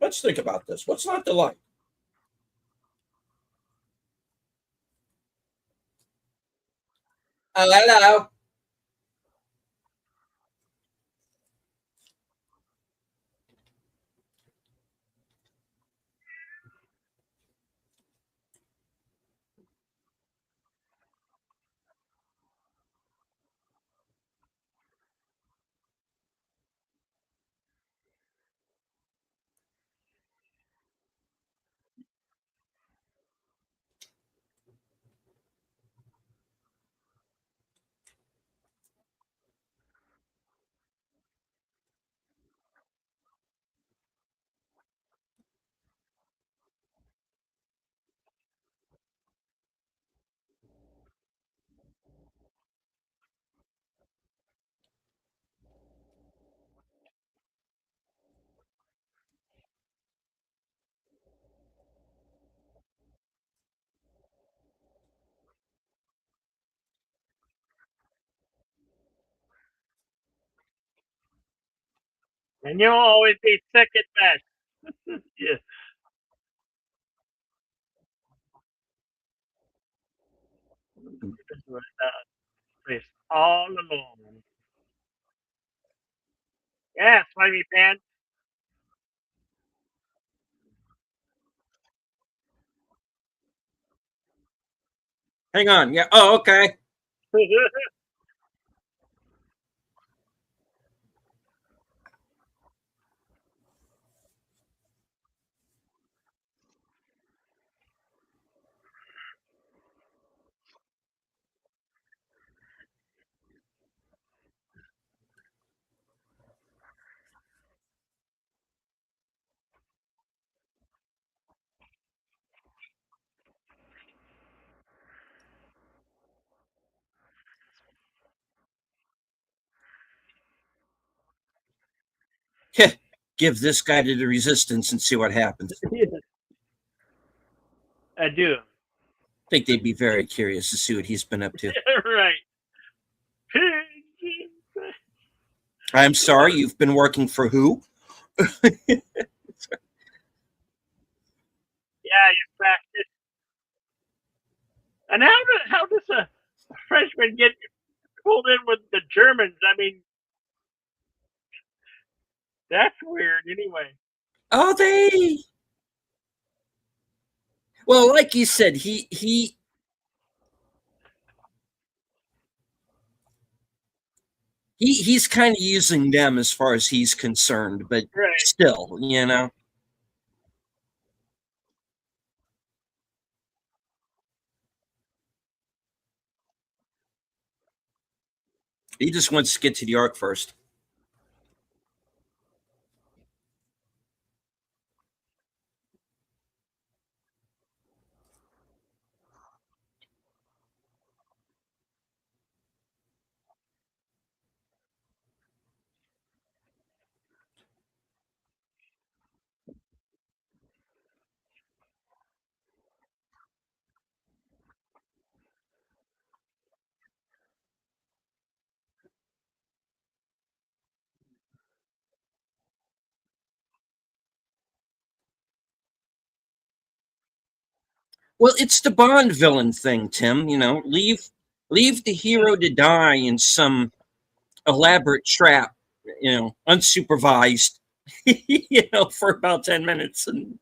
let's think about this. What's not to like? Oh, hello. And you'll always be second best. Yeah. This was place all alone. Yeah, slimy pants. Hang on. Yeah. Oh, okay. Give this guy to the resistance and see what happens. I do. I think they'd be very curious to see what he's been up to. Right. I'm sorry, you've been working for who? Yeah, you practice. And how does a freshman get pulled in with the Germans? I mean, that's weird. Anyway. Oh, they. Well, like you said, he's kind of using them as far as he's concerned, but Right. still, he just wants to get to the arc first. Well, it's the Bond villain thing, Tim. Leave the hero to die in some elaborate trap, unsupervised, for about 10 minutes, and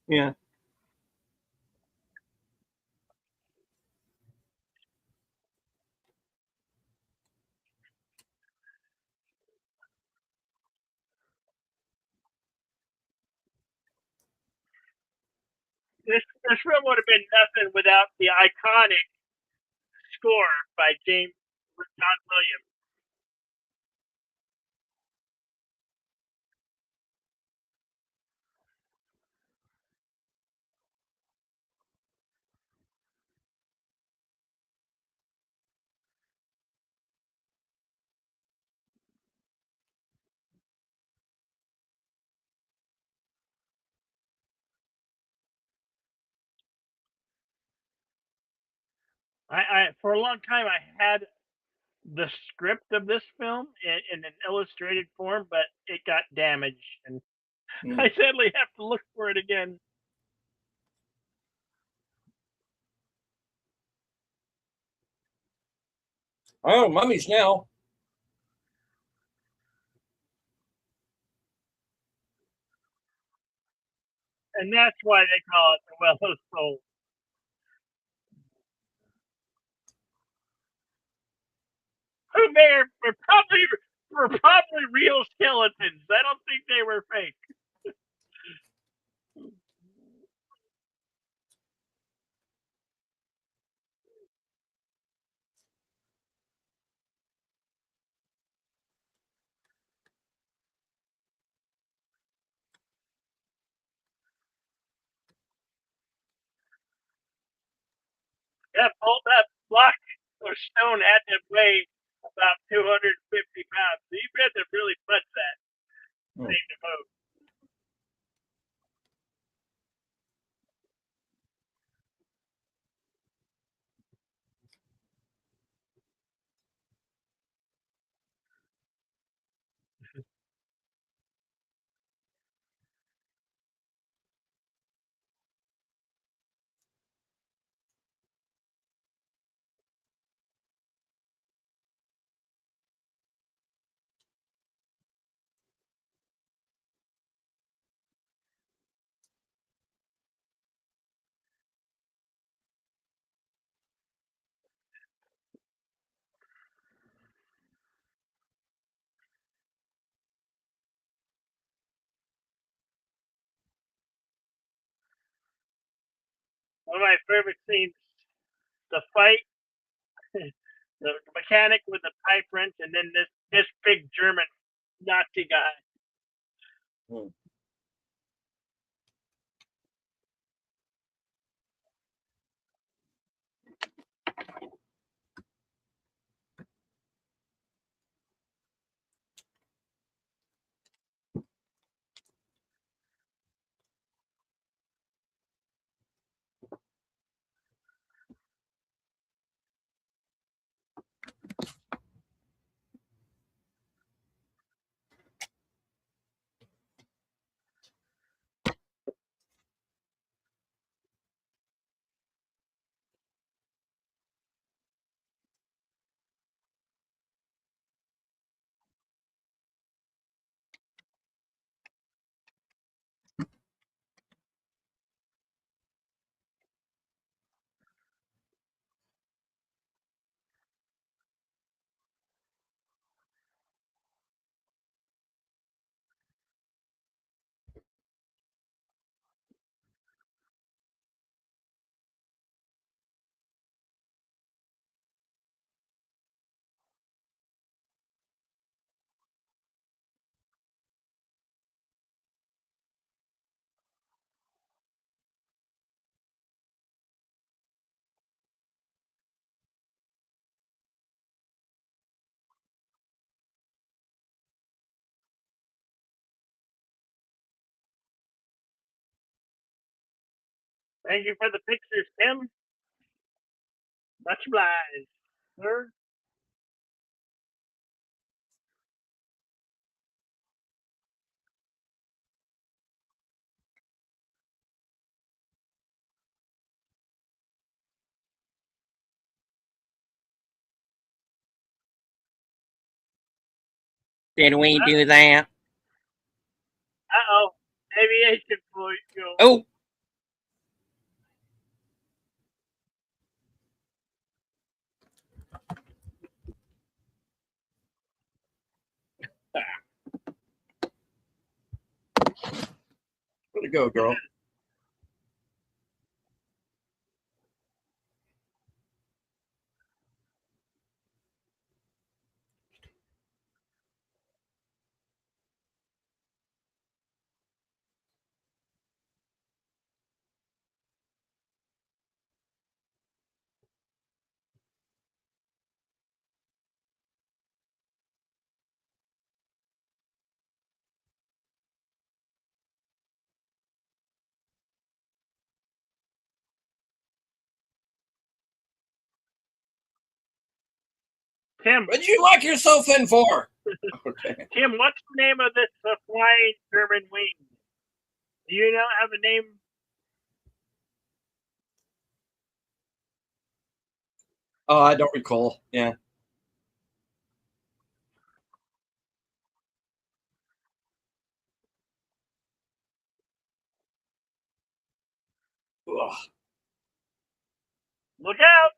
yeah. This film would have been nothing without the iconic score by James John Williams. I for a long time I had the script of this film in an illustrated form, but it got damaged, and I Mm. sadly have to look for it again. Oh, mummies now. And that's why they call it the Well of Souls. Who were probably real skeletons. I don't think they were fake. That block or stone had to weigh about 250 pounds. So you had to really punch that Mm. thing to move. One of my favorite scenes, the fight, the mechanic with the pipe wrench, and then this big German Nazi guy. Mm. Thank you for the pictures, Tim. Much obliged, sir. Did we do that? Uh-oh. Aviation fuel. Oh, way to go, girl. Tim, What did you lock yourself in for? Okay. Tim, what's the name of this flying German wing? Do you know have a name? Oh, I don't recall. Yeah. Ugh. Look out!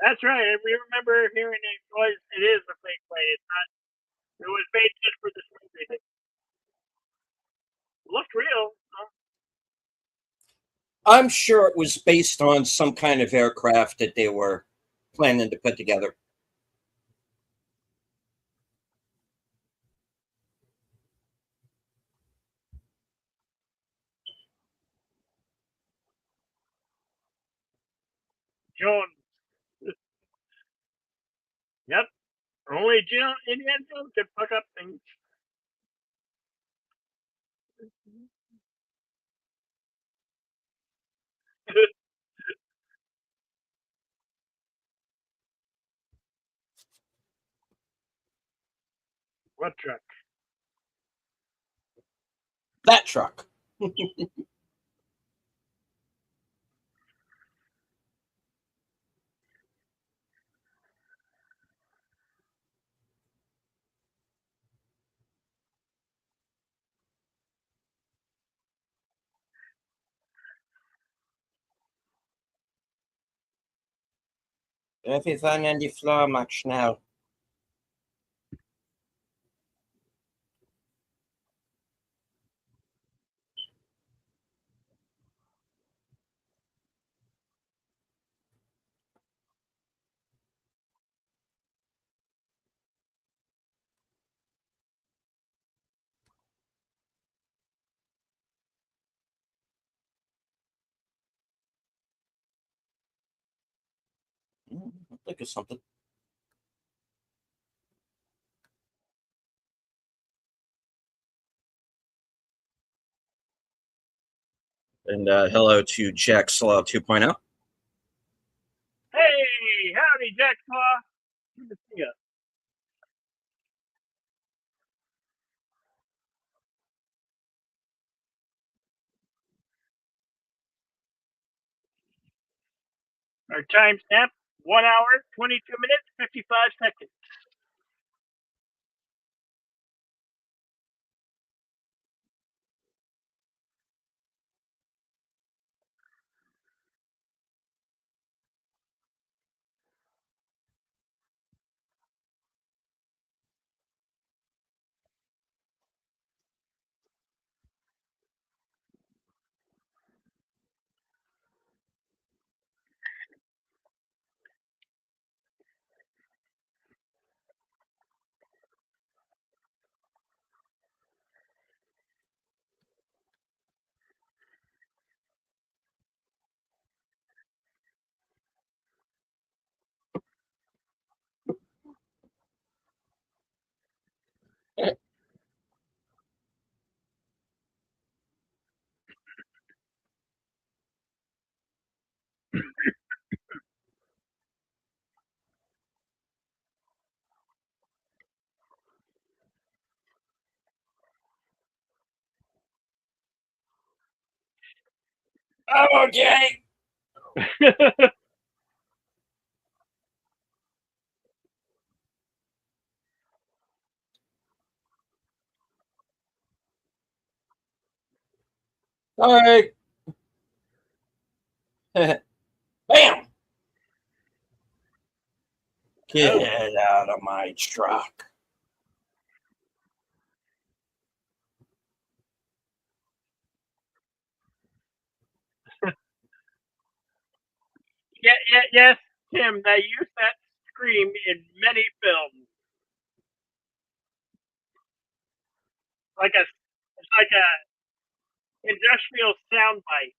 That's right. We remember hearing it was. It is a fake plane. It's not. It was made just for this movie. It looked real. I'm sure it was based on some kind of aircraft that they were planning to put together. Jones. Yep. Only Indiana Jones could fuck up things. What truck? That truck. Everything on the floor, Max Schnell. I'll think of something. And hello to Jack Slaw 2.0. Hey, howdy, Jack Paw. Good to see you. Our time stamp: 1 hour, 22 minutes, 55 seconds. Okay. All right. Bam! Oh, Get out of my truck. yeah, yeah, yes, Tim. They use that scream in many films, like a it's like a industrial soundbite.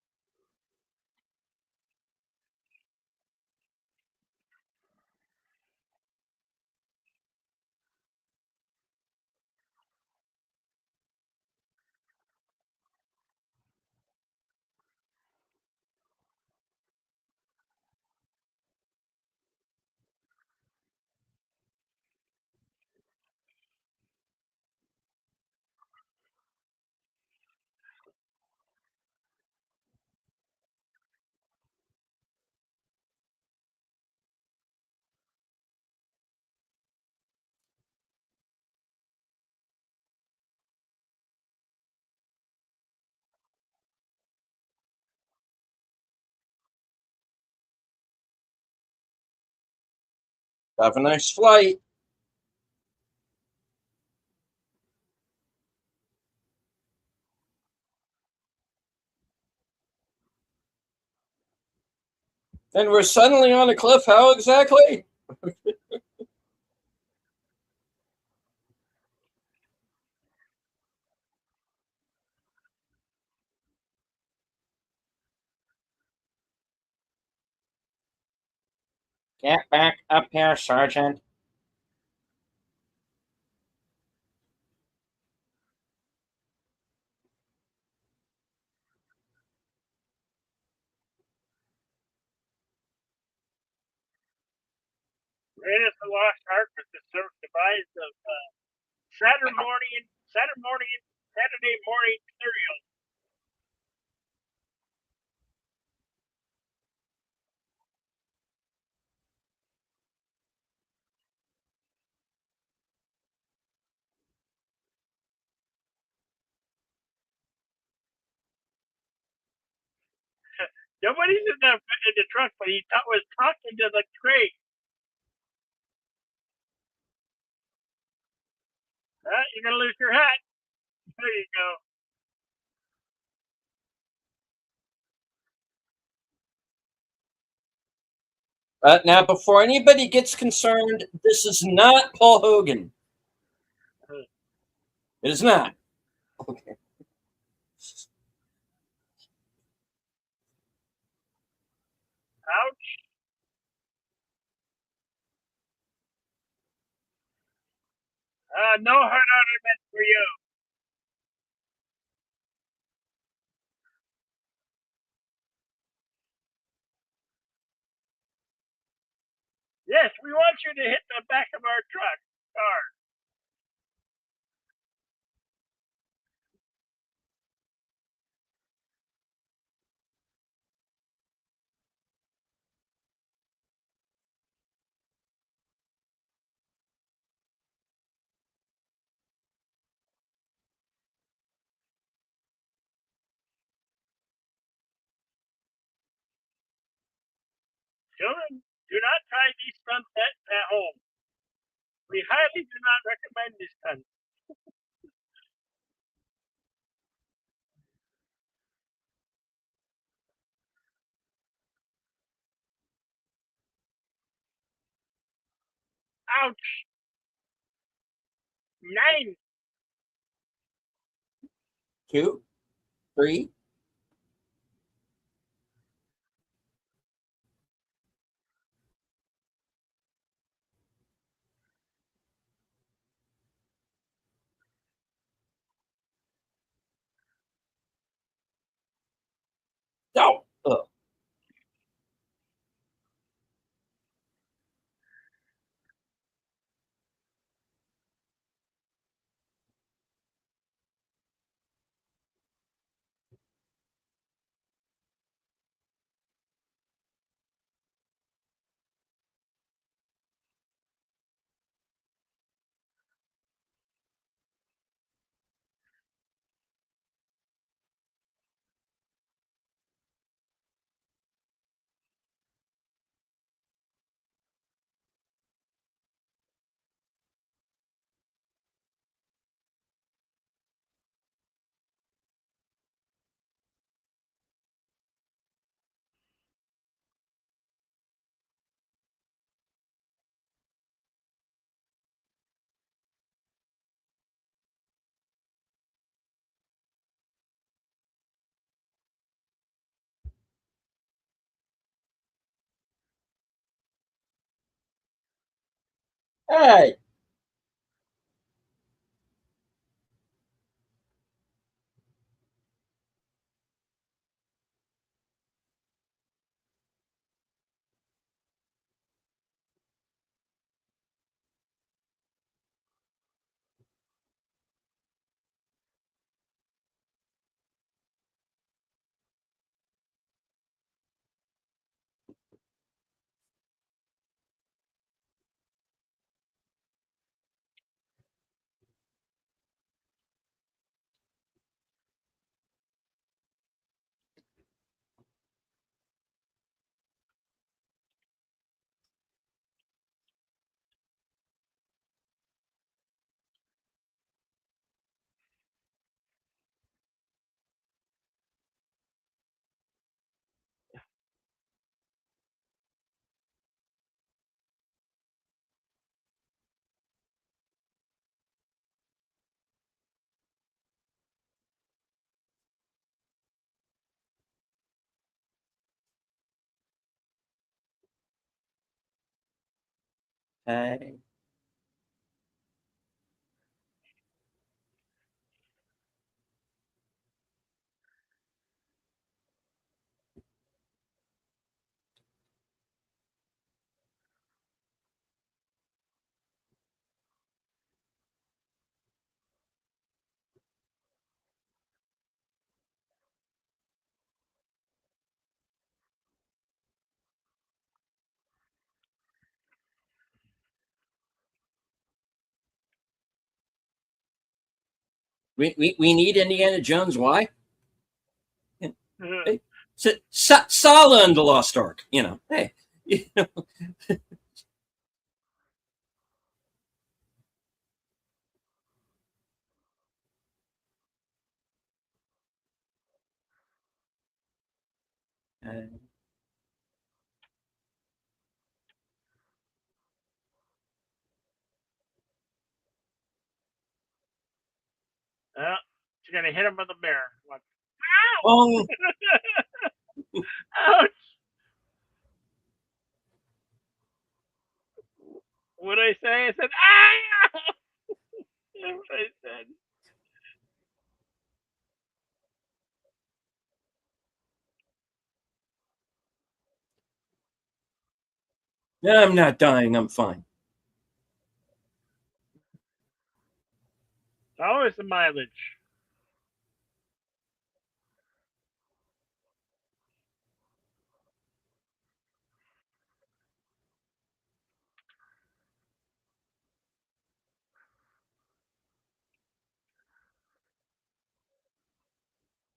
Have a nice flight. And we're suddenly on a cliff. How exactly? Get back up here, Sergeant. Raiders of the Lost Ark was devised of Saturday morning cereal. Nobody's in the truck, but he was talking to the crate. You're gonna lose your hat. There you go. Now, before anybody gets concerned, this is not Paul Hogan. It is not. Okay. Ouch. No hard ornament for you. Yes, we want you to hit the back of our truck. Car. Children, do not try these stunts at home. We highly do not recommend these stunts. Ouch. 9. Two, three. No. Oh. All right. Okay. We need Indiana Jones. Why? Hey, Sala and the Lost Ark. You know. Hey. You know, She's gonna hit him with a mirror. Like, oh, ouch! What did I say? I said, ah! That's what I said. I'm not dying. I'm fine. It's always the mileage.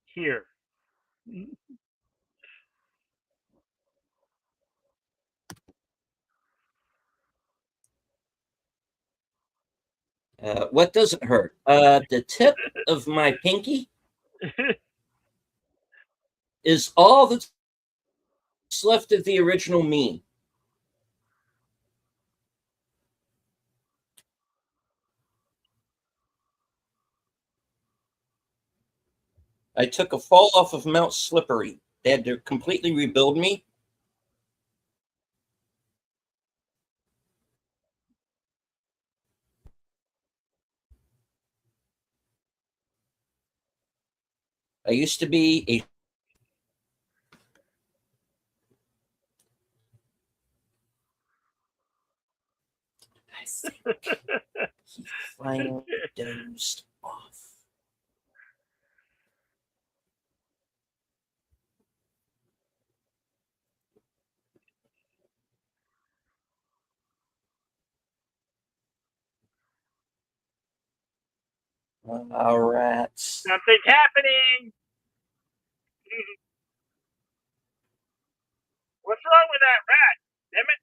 Here. What doesn't hurt? The tip of my pinky is all that's left of the original me. I took a fall off of Mount Slippery. They had to completely rebuild me. I used to be a. I think he finally dozed off. All right. Something's happening. What's wrong with that rat? Damn it!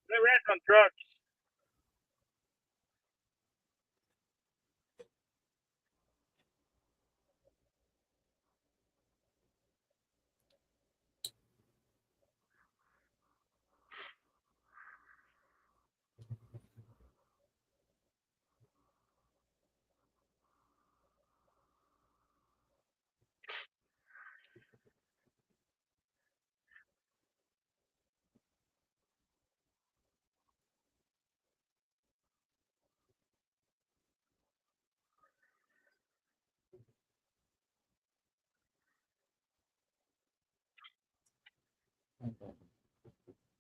That rat's on drugs.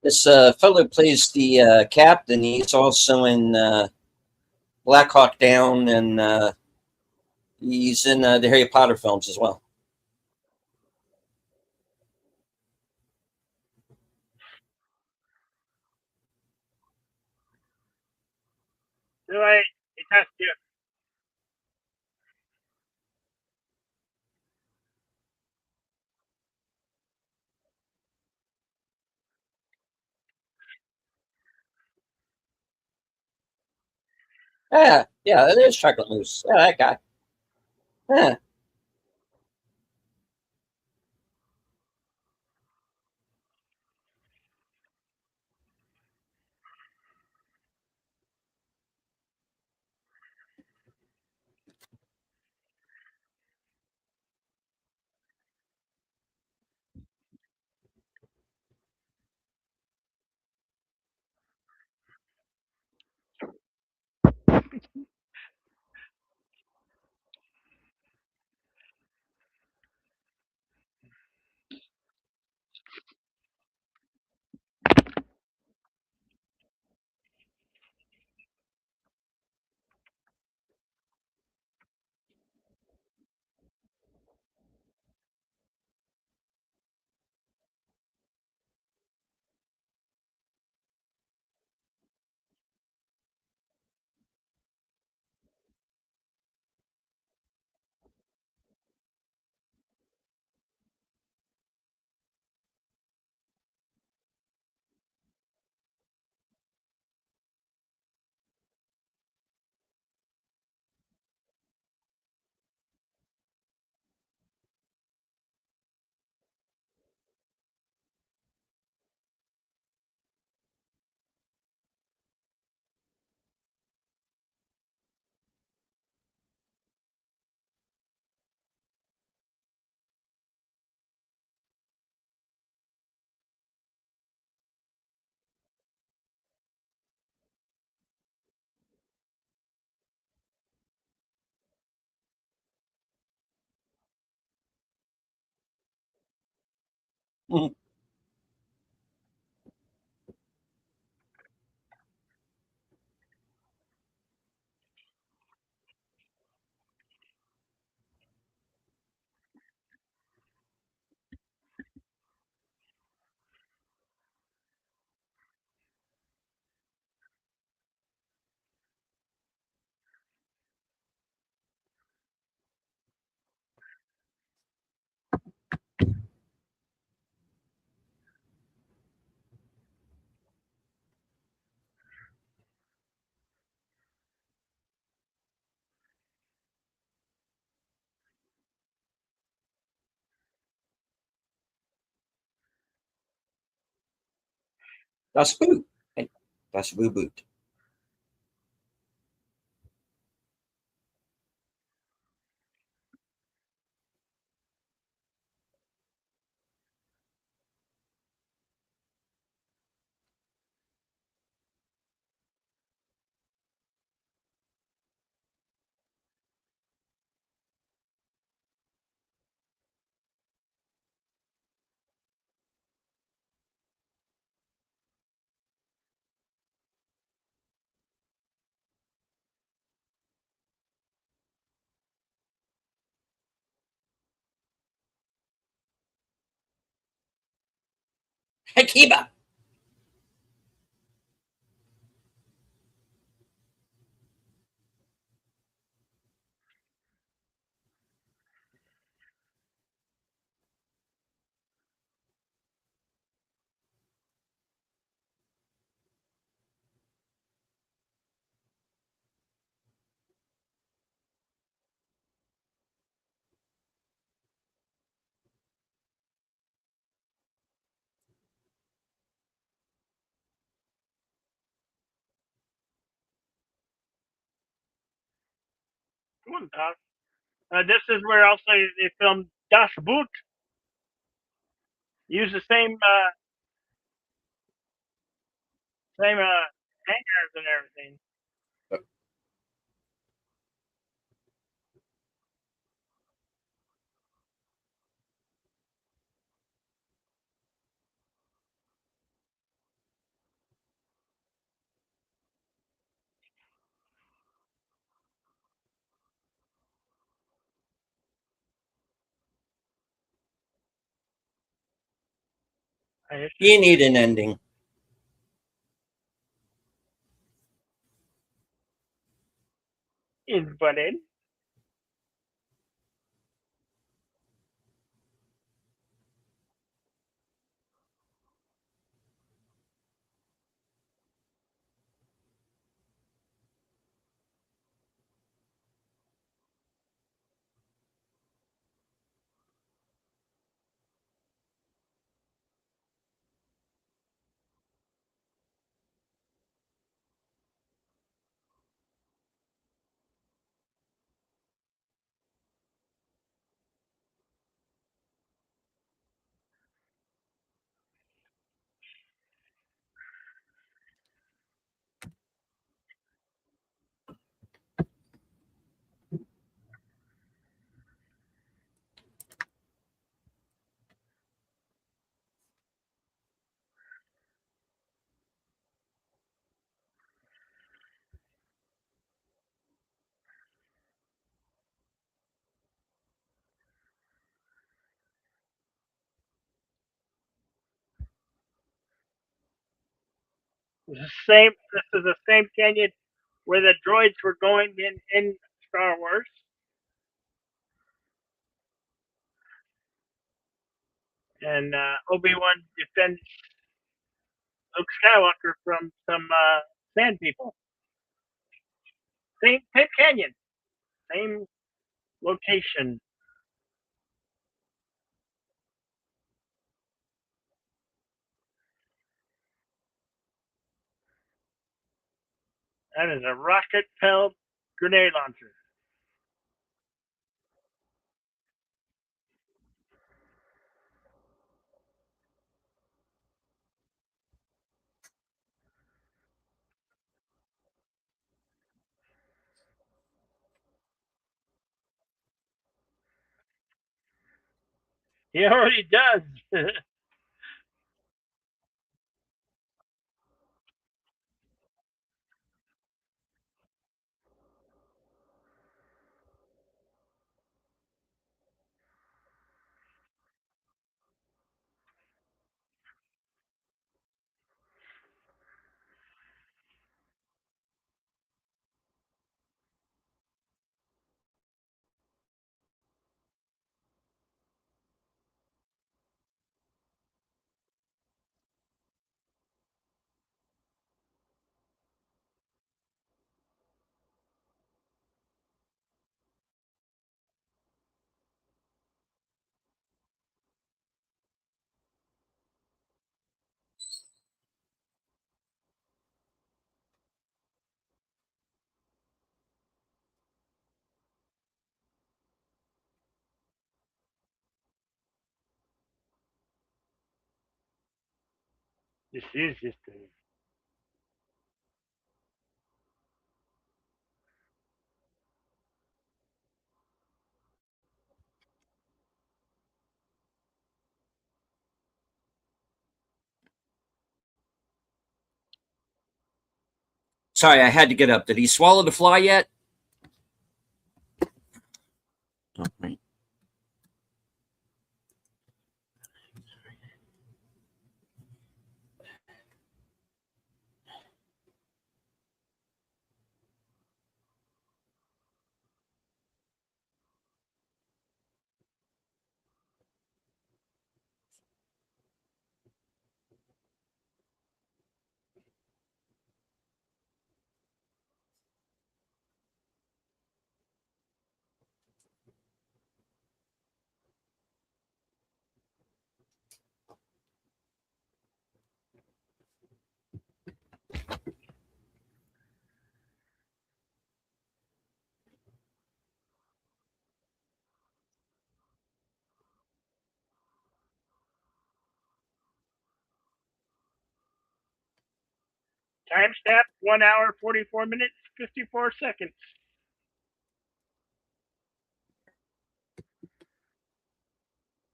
This fellow plays the captain. He's also in Black Hawk Down, and he's in the Harry Potter films as well. Do I? It has to. Yeah, yeah, it is Chocolate Mousse. Yeah, that guy. Yeah. Das Boot. Hey, das Boo Boot. Akiba. Come on, Doc. This is where also they filmed Das Boot. Use the same hangers and everything. I You assure need an ending. you. Invalid. Same. This is the same canyon where the droids were going in Star Wars, and Obi-Wan defends Luke Skywalker from some sand people. Same canyon, same location. That is a rocket-propelled grenade launcher. He already does. This is history. Sorry, I had to get up. Did he swallow the fly yet? All right. Timestamp 1 hour 44 minutes 54 seconds.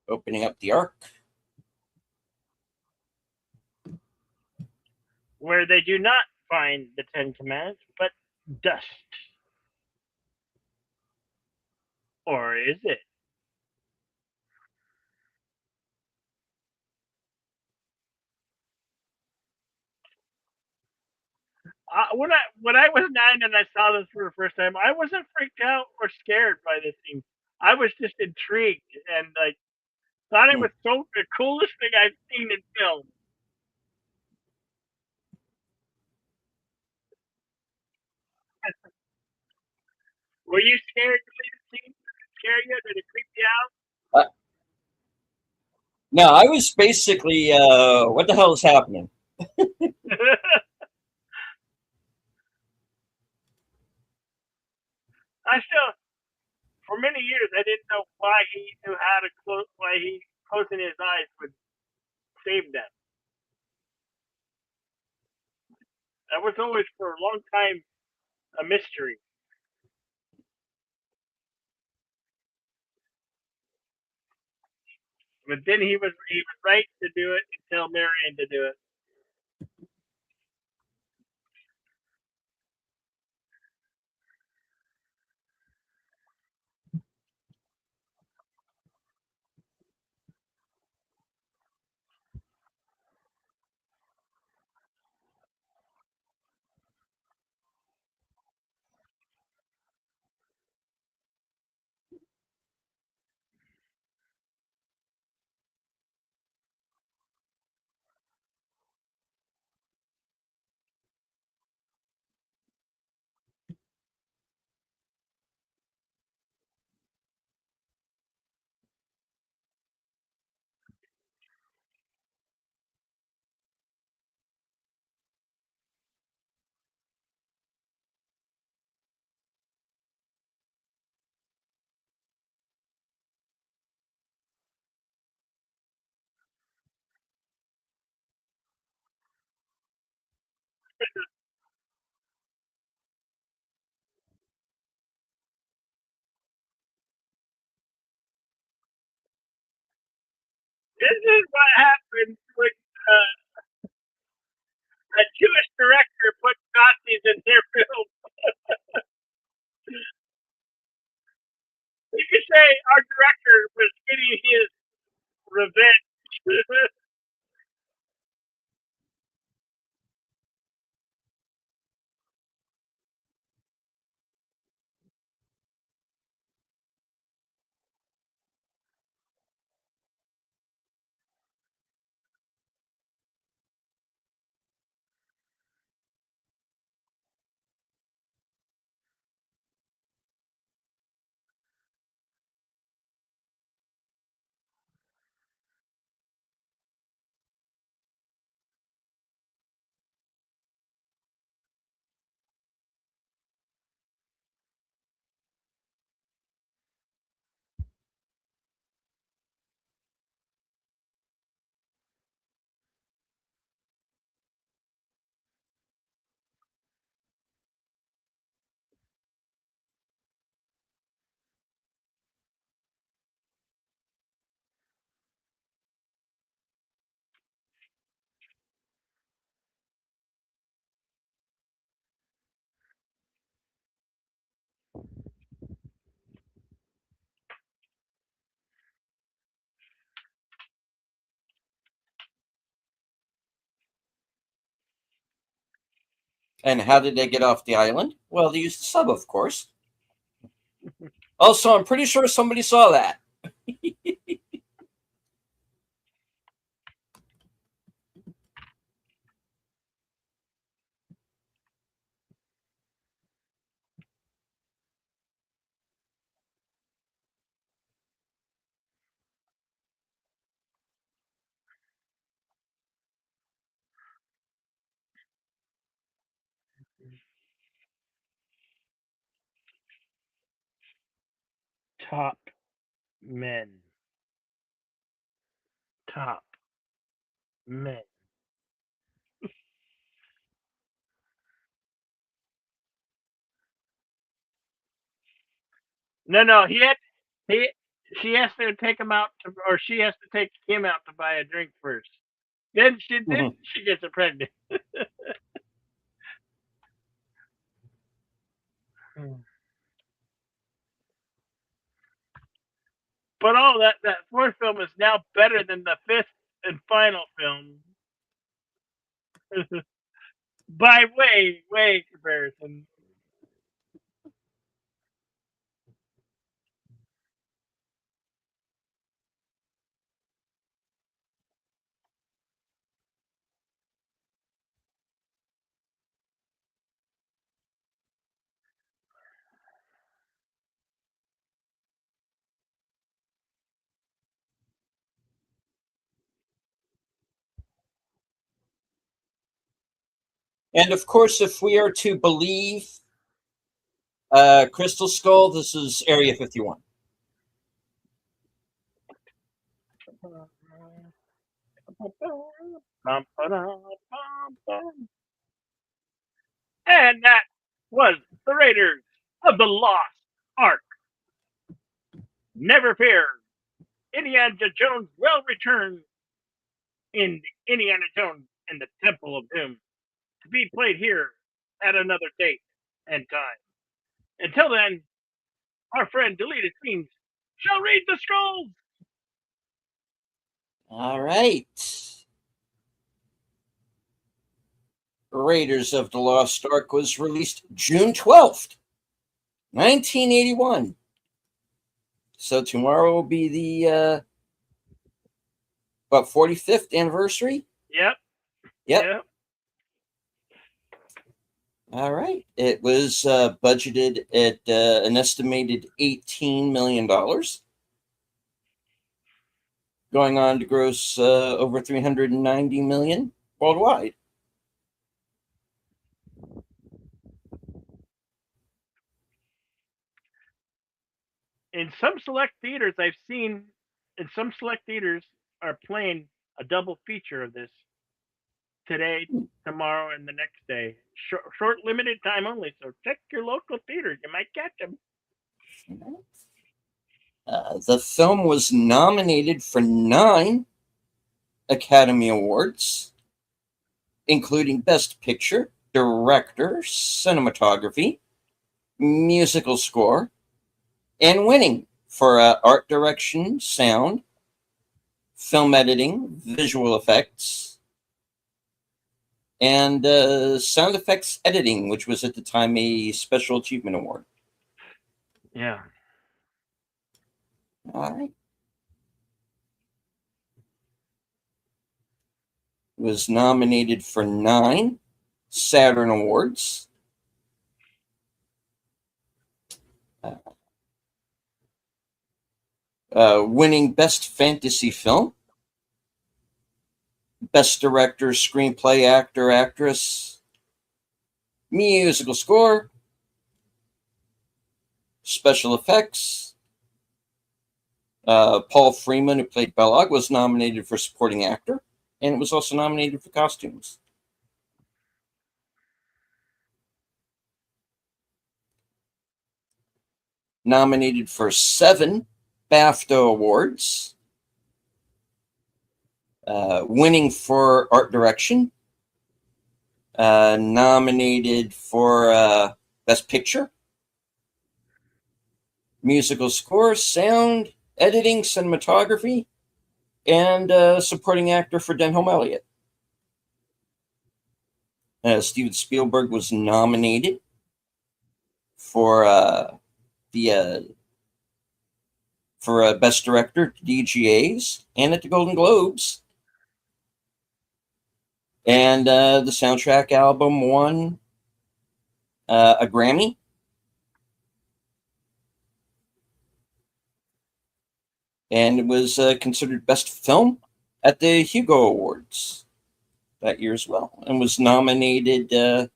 Opening up the arc. Where they do not find the Ten Commandments, but dust. Or is it? When I was 9 and I saw this for the first time, I wasn't freaked out or scared by this scene. I was just intrigued and like thought it Hmm. was so the coolest thing I've seen in film. Were you scared to see the scene? Did it scare you? Did it creep you out? Uh, no, I was basically, what the hell is happening? I still, for many years, I didn't know why he knew how to close, why he closing his eyes would save them. That was always for a long time a mystery. But then he was right to do it and tell Marion to do it. This is what happens when a Jewish director puts Nazis in their film. You could say our director was getting his revenge. And how did they get off the island? Well, they used the sub, of course. Also, I'm pretty sure somebody saw that. Top men. Top men. No, no, he she has to take him out to, or she has to take him out to buy a drink first. Then Mhm. she gets pregnant. But all that fourth film is now better than the fifth and final film. by way comparison. And of course, if we are to believe Crystal Skull, this is Area 51. And that was the Raiders of the Lost Ark. Never fear, Indiana Jones will return in Indiana Jones and the Temple of Doom to be played here at another date and time. Until then, our friend Deleted Scenes shall read the scrolls. All right. Raiders of the Lost Ark was released June 12th, 1981. So tomorrow will be the 45th anniversary. Yep. Yep. All right. It was budgeted at an estimated $18 million, going on to gross over $390 million worldwide. In some select theaters, I've seen in some select theaters are playing a double feature of this today, tomorrow, and the next day. Short limited time only, so check your local theaters. You might catch them. The film was nominated for 9 Academy Awards, including Best Picture, Director, Cinematography, Musical Score, and winning for Art Direction, Sound, Film Editing, Visual Effects, and Sound Effects Editing, which was at the time a Special Achievement Award. Yeah. All right. Was nominated for 9 Saturn Awards. Winning Best Fantasy Film, Best Director, Screenplay, Actor, Actress, Musical Score, Special Effects. Paul Freeman, who played Belloq, was nominated for Supporting Actor, and was also nominated for Costumes. Nominated for 7 BAFTA Awards, winning for Art Direction, nominated for Best Picture, Musical Score, Sound, Editing, Cinematography, and Supporting Actor for Denholm Elliott. Steven Spielberg was nominated for Best Director at DGAs and at the Golden Globes. And the soundtrack album won a Grammy. And it was considered Best Film at the Hugo Awards that year as well. And was nominated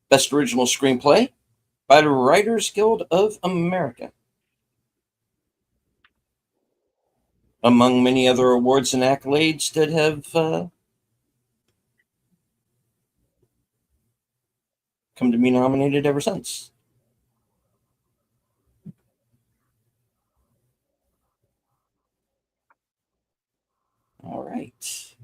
Best Original Screenplay by the Writers Guild of America, among many other awards and accolades that have come to be nominated ever since. All right.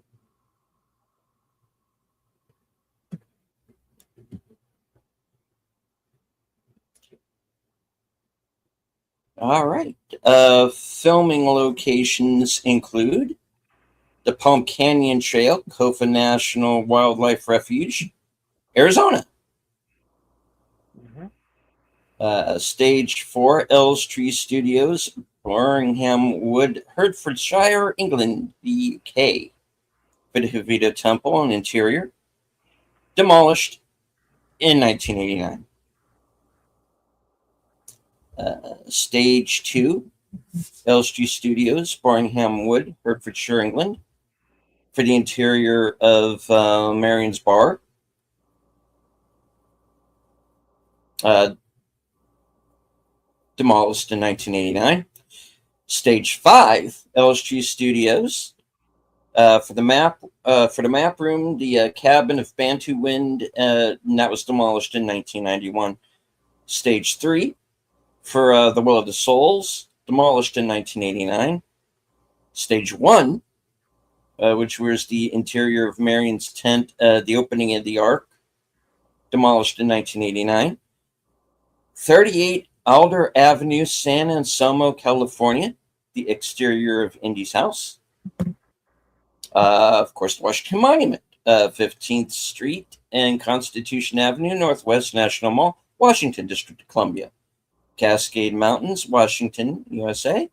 All right. Filming locations include the Palm Canyon Trail, Kofa National Wildlife Refuge, Arizona. Mm-hmm. Stage 4, Elstree Studios, Birmingham Wood, Hertfordshire, England, UK. Vidhavita Temple and interior, demolished in 1989. Stage 2, Elstree Studios, Birmingham Wood, Hertfordshire, England, for the interior of Marion's Bar. Demolished in 1989. Stage 5, Elstree Studios, for the map room, the cabin of Bantu Wind, and that was demolished in 1991. Stage 3, for the Will of the Souls, demolished in 1989. Stage 1, which was the interior of Marion's tent, the opening of the Ark, demolished in 1989. 38 Alder Avenue, San Anselmo, California, the exterior of Indy's house. Of course, the Washington Monument, 15th Street and Constitution Avenue, Northwest National Mall, Washington, District of Columbia. Cascade Mountains, Washington, USA.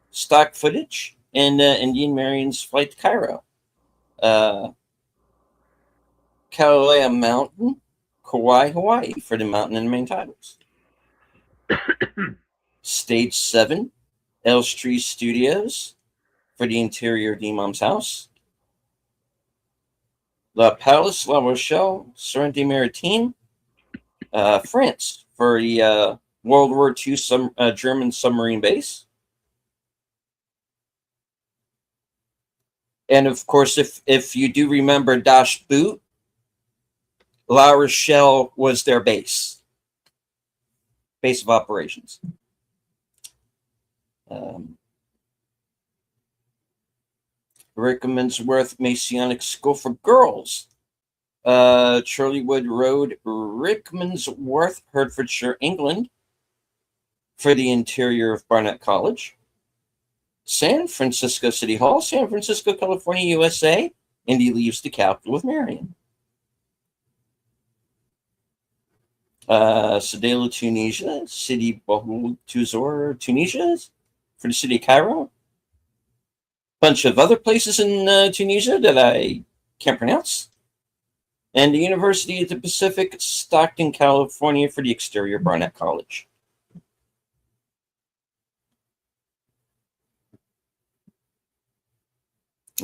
Stock footage and Indian Marion's flight to Cairo. Kailua Mountain, Kauai, Hawaii, for the mountain and the main titles. Stage 7, Elstree Studios, for the interior of the Imam's house. La Palace, La Rochelle, Serenity Maritime, France, for the World War II German submarine base. And of course, if you do remember Dash Boot, La Rochelle was their base of operations. Rickmansworth Masonic School for Girls, Chorleywood Road, Rickmansworth, Hertfordshire, England, for the interior of Barnett College. San Francisco City Hall, San Francisco, California, USA. Indy leaves the capital of Marion. Sedela, Tunisia, City Bahul Tuzor, Tunisia, for the city of Cairo. Bunch of other places in Tunisia that I can't pronounce. And the University of the Pacific, Stockton, California, for the exterior Barnett College.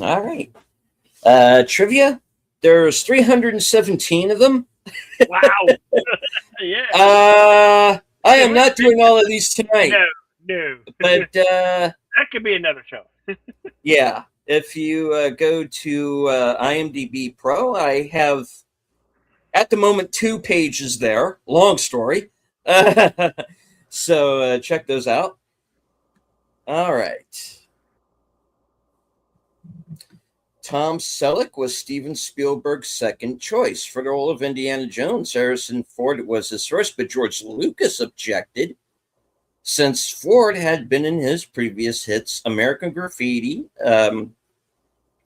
All right. Trivia. There's 317 of them. Wow. Yeah. I am not doing all of these tonight. No. But that could be another show. Yeah. If you go to IMDb Pro, I have at the moment 2 pages there. Long story. So check those out. All right. Tom Selleck was Steven Spielberg's second choice for the role of Indiana Jones. Harrison Ford was his first, but George Lucas objected, since Ford had been in his previous hits, American Graffiti,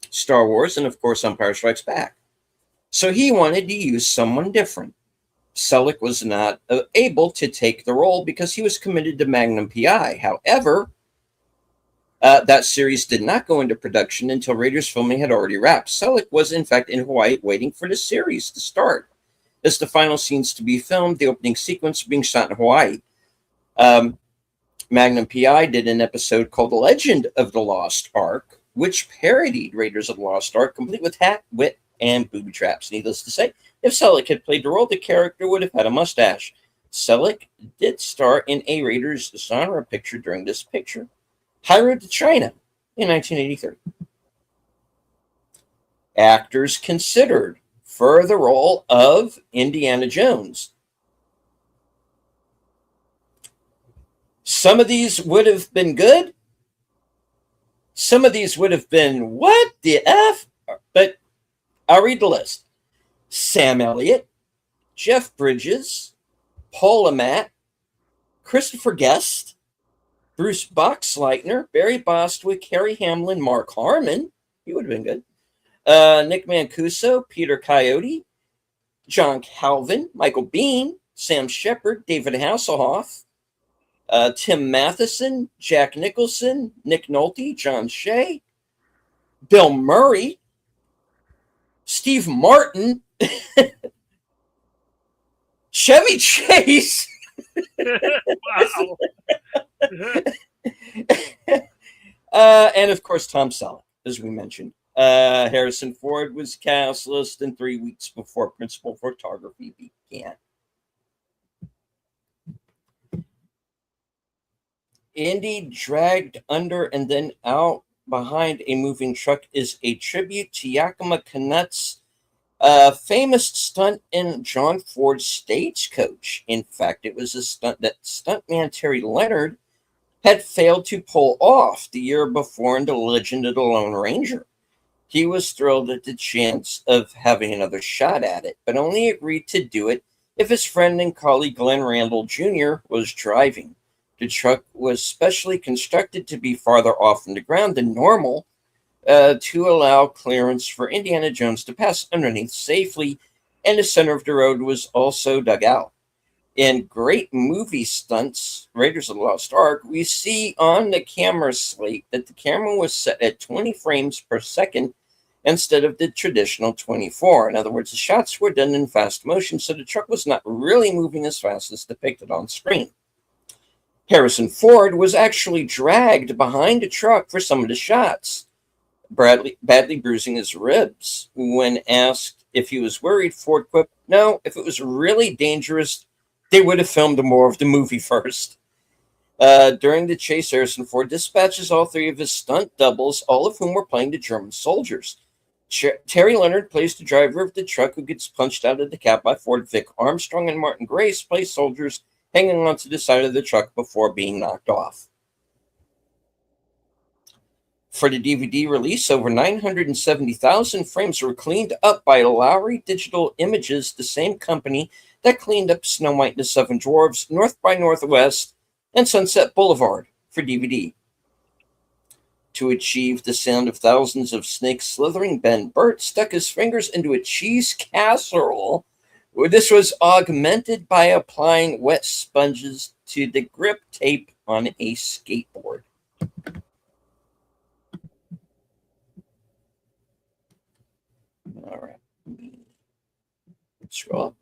Star Wars, and of course Empire Strikes Back. So he wanted to use someone different. Selleck was not able to take the role because he was committed to Magnum PI. However, that series did not go into production until Raiders filming had already wrapped. Selleck was, in fact, in Hawaii waiting for the series to start. As the final scenes to be filmed, the opening sequence being shot in Hawaii. Magnum PI did an episode called The Legend of the Lost Ark, which parodied Raiders of the Lost Ark, complete with hat, wit, and booby traps. Needless to say, if Selleck had played the role, the character would have had a mustache. Selleck did star in a Raiders genre picture during this picture, High Road to China, in 1983. Actors considered for the role of Indiana Jones. Some of these would have been good. Some of these would have been, what the F? But I'll read the list. Sam Elliott, Jeff Bridges, Paul Amat, Christopher Guest, Bruce Boxleitner, Barry Bostwick, Harry Hamlin, Mark Harmon. He would have been good. Nick Mancuso, Peter Coyote, John Calvin, Michael Bean, Sam Shepard, David Hasselhoff, Tim Matheson, Jack Nicholson, Nick Nolte, John Shea, Bill Murray, Steve Martin, Chevy Chase, Wow. and of course Tom Selleck, as we mentioned. Harrison Ford was cast less than 3 weeks before principal photography began. Indy dragged under and then out behind a moving truck is a tribute to Yakima Canutt's famous stunt in John Ford's Stagecoach. In fact, it was a stunt that stuntman Terry Leonard had failed to pull off the year before in The Legend of the Lone Ranger. He was thrilled at the chance of having another shot at it, but only agreed to do it if his friend and colleague Glenn Randall Jr. was driving. The truck was specially constructed to be farther off from the ground than normal to allow clearance for Indiana Jones to pass underneath safely, and the center of the road was also dug out. In great movie stunts, Raiders of the Lost Ark, we see on the camera slate that the camera was set at 20 frames per second instead of the traditional 24. In other words, the shots were done in fast motion, so the truck was not really moving as fast as depicted on screen. Harrison Ford was actually dragged behind a truck for some of the shots, badly bruising his ribs. When asked if he was worried, Ford quipped, "No, if it was really dangerous, they would have filmed more of the movie first." During the chase, Harrison Ford dispatches all three of his stunt doubles, all of whom were playing the German soldiers. Terry Leonard plays the driver of the truck who gets punched out of the cab by Ford. Vic Armstrong and Martin Grace play soldiers hanging onto the side of the truck before being knocked off. For the DVD release, over 970,000 frames were cleaned up by Lowry Digital Images, the same company that cleaned up Snow White and the Seven Dwarfs, North by Northwest, and Sunset Boulevard for DVD. To achieve the sound of thousands of snakes slithering, Ben Burt stuck his fingers into a cheese casserole. This was augmented by applying wet sponges to the grip tape on a skateboard. All right. Scroll up.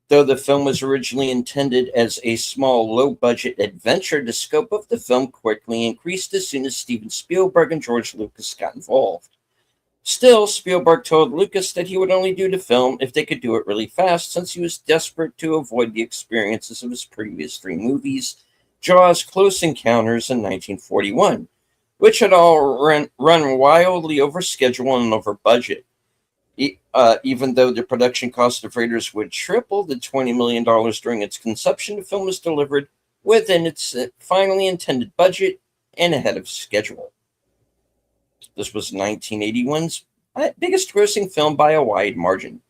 Though the film was originally intended as a small, low-budget adventure, the scope of the film quickly increased as soon as Steven Spielberg and George Lucas got involved. Still, Spielberg told Lucas that he would only do the film if they could do it really fast, since he was desperate to avoid the experiences of his previous three movies, Jaws, Close Encounters, and 1941, which had all run wildly over schedule and over budget. Even though the production cost of Raiders would triple the $20 million during its conception, the film was delivered within its finally intended budget and ahead of schedule. This was 1981's biggest grossing film by a wide margin.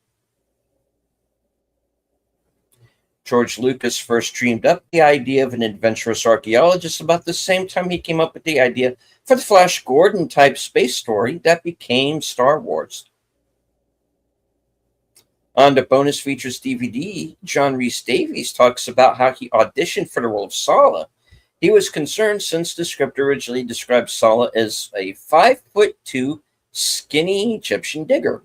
George Lucas first dreamed up the idea of an adventurous archaeologist about the same time he came up with the idea for the Flash Gordon-type space story that became Star Wars. On the bonus features DVD, John Rhys Davies talks about how he auditioned for the role of Sallah. He was concerned since the script originally described Sallah as a 5'2" skinny Egyptian digger.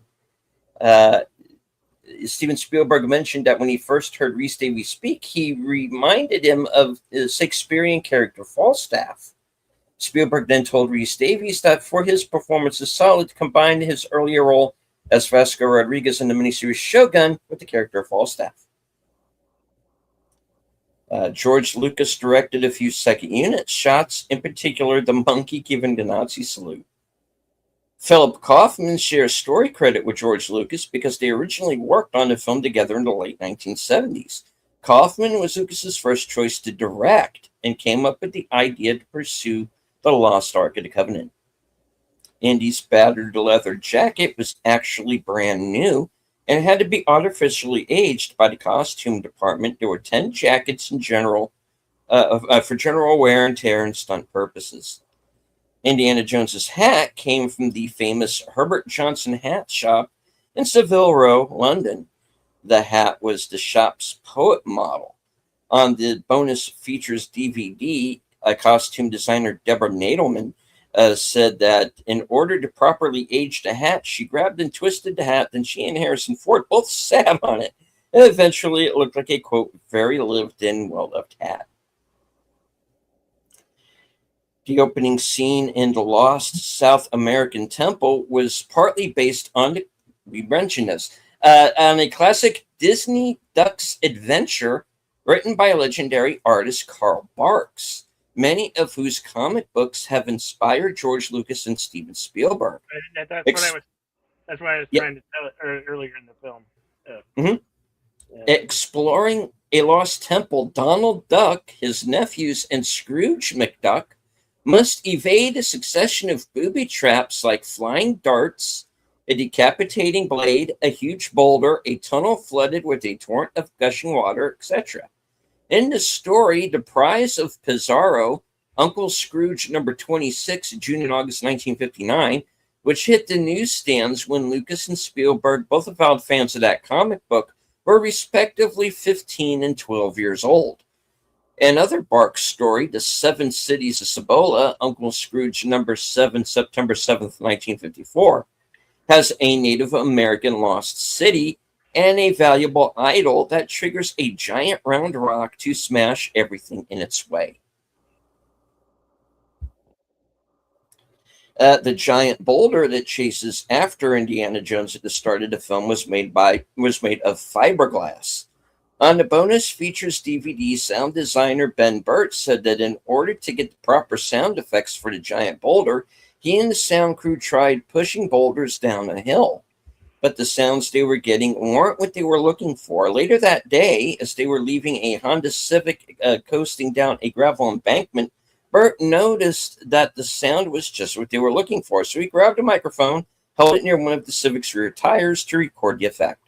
Steven Spielberg mentioned that when he first heard Rhys Davies speak, he reminded him of the Shakespearean character Falstaff. Spielberg then told Rhys Davies that for his performance as Sallah to combine his earlier role as Vasco Rodriguez in the miniseries Shogun with the character of Falstaff. George Lucas directed a few second unit shots, in particular the monkey giving the Nazi salute. Philip Kaufman shares story credit with George Lucas because they originally worked on the film together in the late 1970s. Kaufman was Lucas's first choice to direct and came up with the idea to pursue The Lost Ark of the Covenant. Indy's battered leather jacket was actually brand new and had to be artificially aged by the costume department. There were 10 jackets in general for general wear and tear and stunt purposes. Indiana Jones's hat came from the famous Herbert Johnson hat shop in Savile Row, London. The hat was the shop's poet model. On the bonus features DVD, a costume designer, Deborah Nadelman, said that in order to properly age the hat, she grabbed and twisted the hat, then she and Harrison Ford both sat on it. And eventually it looked like a, quote, very lived in, well loved hat. The opening scene in the Lost South American Temple was partly based on, we mentioned this, on a classic Disney Ducks adventure written by legendary artist Carl Barks, many of whose comic books have inspired George Lucas and Steven Spielberg. That's what I was Yeah. trying to tell earlier in the film. Mhm. Exploring a lost temple, Donald Duck, his nephews, and Scrooge McDuck must evade a succession of booby traps like flying darts, a decapitating blade, a huge boulder, a tunnel flooded with a torrent of gushing water, etc. In the story, the prize of Pizarro, Uncle Scrooge number 26, June and August 1959, which hit the newsstands when Lucas and Spielberg, both avowed fans of that comic book, were respectively 15 and 12 years old. Another Barks story, The Seven Cities of Cibola, Uncle Scrooge number 7, September 7th, 1954, has a Native American lost city and a valuable idol that triggers a giant round rock to smash everything in its way. The giant boulder that chases after Indiana Jones at the start of the film was made of fiberglass. On the bonus features DVD, sound designer Ben Burt said that in order to get the proper sound effects for the giant boulder, he and the sound crew tried pushing boulders down a hill. But the sounds they were getting weren't what they were looking for. Later that day, as they were leaving a Honda Civic coasting down a gravel embankment, Burt noticed that the sound was just what they were looking for. So he grabbed a microphone, held it near one of the Civic's rear tires to record the effect.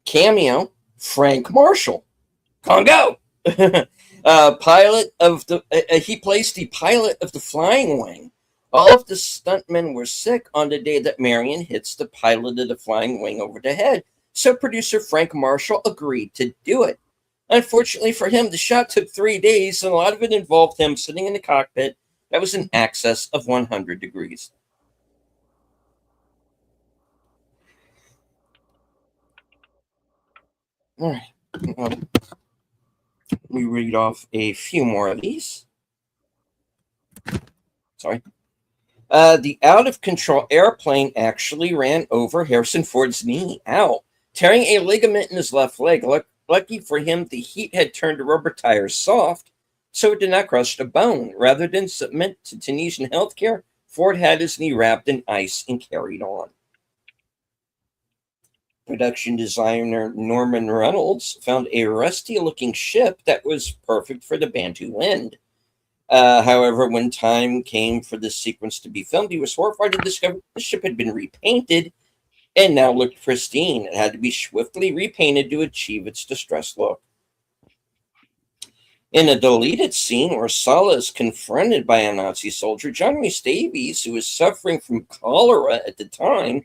Cameo, Frank Marshall, Congo, pilot of the. He plays the pilot of the Flying Wing. All of the stuntmen were sick on the day that Marion hits the pilot of the Flying Wing over the head, so producer Frank Marshall agreed to do it. Unfortunately for him, the shot took 3 days, and a lot of it involved him sitting in the cockpit that was in excess of 100 degrees. All right. We read off a few more of these. Sorry. The out of control airplane actually ran over Harrison Ford's knee. Ow. Tearing a ligament in his left leg. Lucky for him, the heat had turned the rubber tires soft, so it did not crush the bone. Rather than submit to Tunisian healthcare, Ford had his knee wrapped in ice and carried on. Production designer Norman Reynolds found a rusty-looking ship that was perfect for the Bantu wind. However, when time came for this sequence to be filmed, he was horrified to discover the ship had been repainted and now looked pristine. It had to be swiftly repainted to achieve its distressed look. In a deleted scene where Sala is confronted by a Nazi soldier, John Rhys Davies, who was suffering from cholera at the time,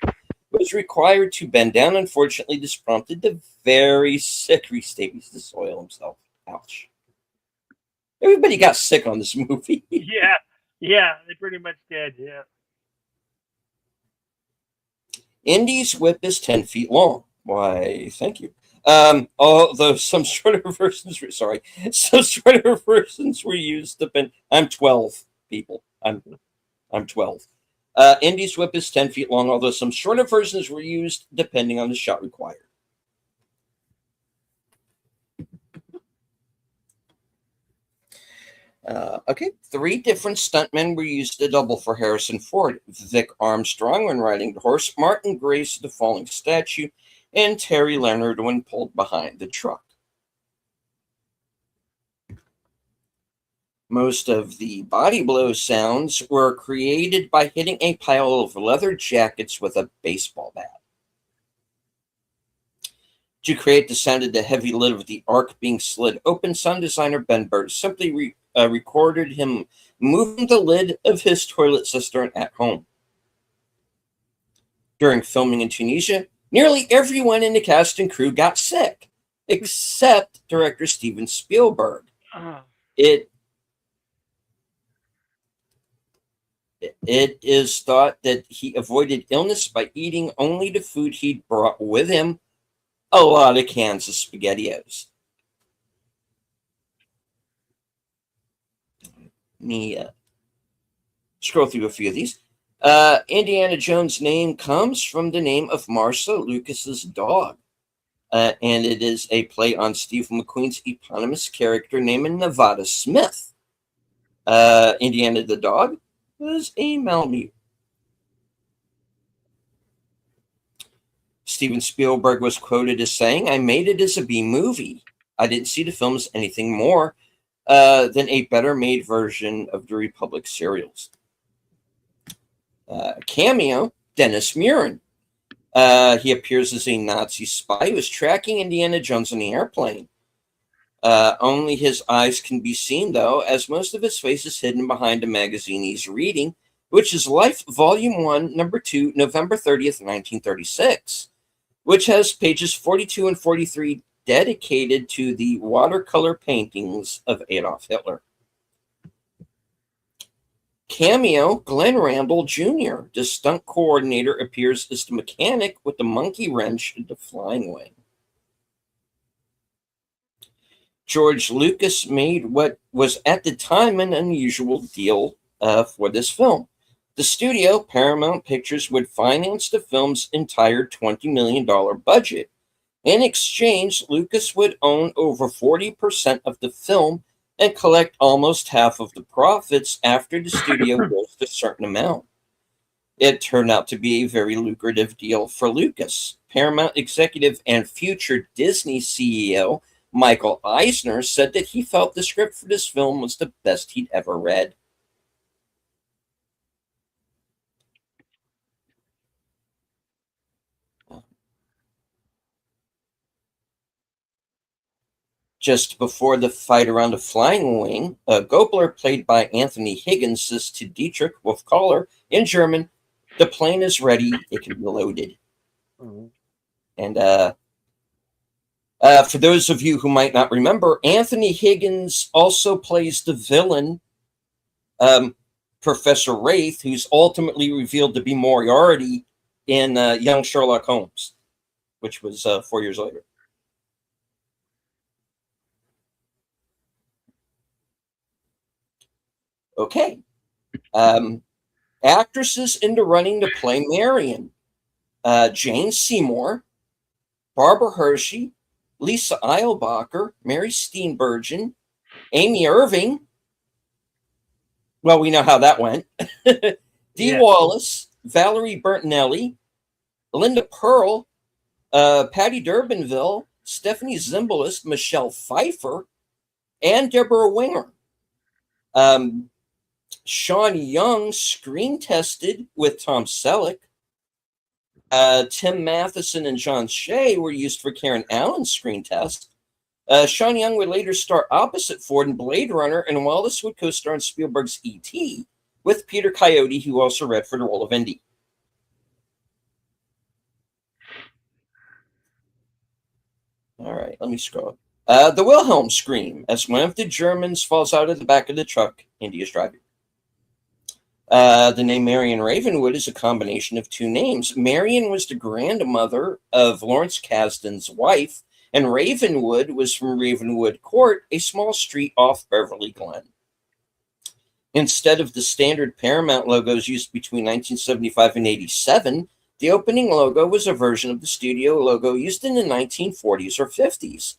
was required to bend down. Unfortunately, this prompted the very sick Rhys Davies to soil himself. Ouch. Everybody got sick on this movie. Yeah, they pretty much did, yeah. Indy's whip is 10 feet long. Why, thank you. Although some shorter versions were used. I'm 12 people. I'm 12. Indy's whip is 10 feet long, although some shorter versions were used depending on the shot required. Okay, 3 different stuntmen were used to double for Harrison Ford. Vic Armstrong when riding the horse, Martin Grace the falling statue, and Terry Leonard when pulled behind the truck. Most of the body blow sounds were created by hitting a pile of leather jackets with a baseball bat. To create the sound of the heavy lid of the Ark being slid open, sound designer Ben Burt simply recorded him moving the lid of his toilet cistern at home. During filming in Tunisia, nearly everyone in the cast and crew got sick, except director Steven Spielberg. It is thought that he avoided illness by eating only the food he'd brought with him, a lot of cans of SpaghettiOs. Let me scroll through a few of these. Indiana Jones' name comes from the name of Marcia Lucas's dog, and it is a play on Steve McQueen's eponymous character named Nevada Smith. Indiana the dog was a Malamute. Steven Spielberg was quoted as saying, "I made it as a B movie. I didn't see the film as anything more than a better made version of the Republic serials." Cameo, Dennis Muren. He appears as a Nazi spy who is tracking Indiana Jones on the airplane. Only his eyes can be seen, though, as most of his face is hidden behind a magazine he's reading, which is Life, Volume 1, Number 2, November 30th, 1936, which has pages 42 and 43 dedicated to the watercolor paintings of Adolf Hitler. Cameo, Glenn Randall Jr., the stunt coordinator, appears as the mechanic with the monkey wrench and the flying wing. George Lucas made what was at the time an unusual deal for this film. The studio, Paramount Pictures, would finance the film's entire $20 million budget. In exchange, Lucas would own over 40% of the film and collect almost half of the profits after the studio grossed a certain amount. It turned out to be a very lucrative deal for Lucas. Paramount executive and future Disney CEO Michael Eisner said that he felt the script for this film was the best he'd ever read. Just before the fight around the flying wing, Gobler, played by Anthony Higgins, says to Dietrich Wolfkaller in German, "The plane is ready, it can be loaded." Mm-hmm. And for those of you who might not remember, Anthony Higgins also plays the villain, Professor Wraith, who's ultimately revealed to be Moriarty in Young Sherlock Holmes, which was 4 years later. Okay. Actresses in the running to play Marion. Jane Seymour, Barbara Hershey, Lisa Eilbacher, Mary Steenburgen, Amy Irving. Well, we know how that went. Dee Wallace, Valerie Bertinelli, Linda Pearl, Patty Durbinville, Stephanie Zimbalist, Michelle Pfeiffer, and Deborah Winger. Sean Young screen tested with Tom Selleck. Tim Matheson and John Shea were used for Karen Allen's screen test. Sean Young would later star opposite Ford in Blade Runner, and Wallace would co-star in Spielberg's E.T. with Peter Coyote, who also read for the role of Indy. All right, let me scroll. The Wilhelm scream, as one of the Germans falls out of the back of the truck Indy is driving. The name Marion Ravenwood is a combination of two names. Marion was the grandmother of Lawrence Kasdan's wife, and Ravenwood was from Ravenwood Court, a small street off Beverly Glen. Instead of the standard Paramount logos used between 1975 and 87, the opening logo was a version of the studio logo used in the 1940s or 50s,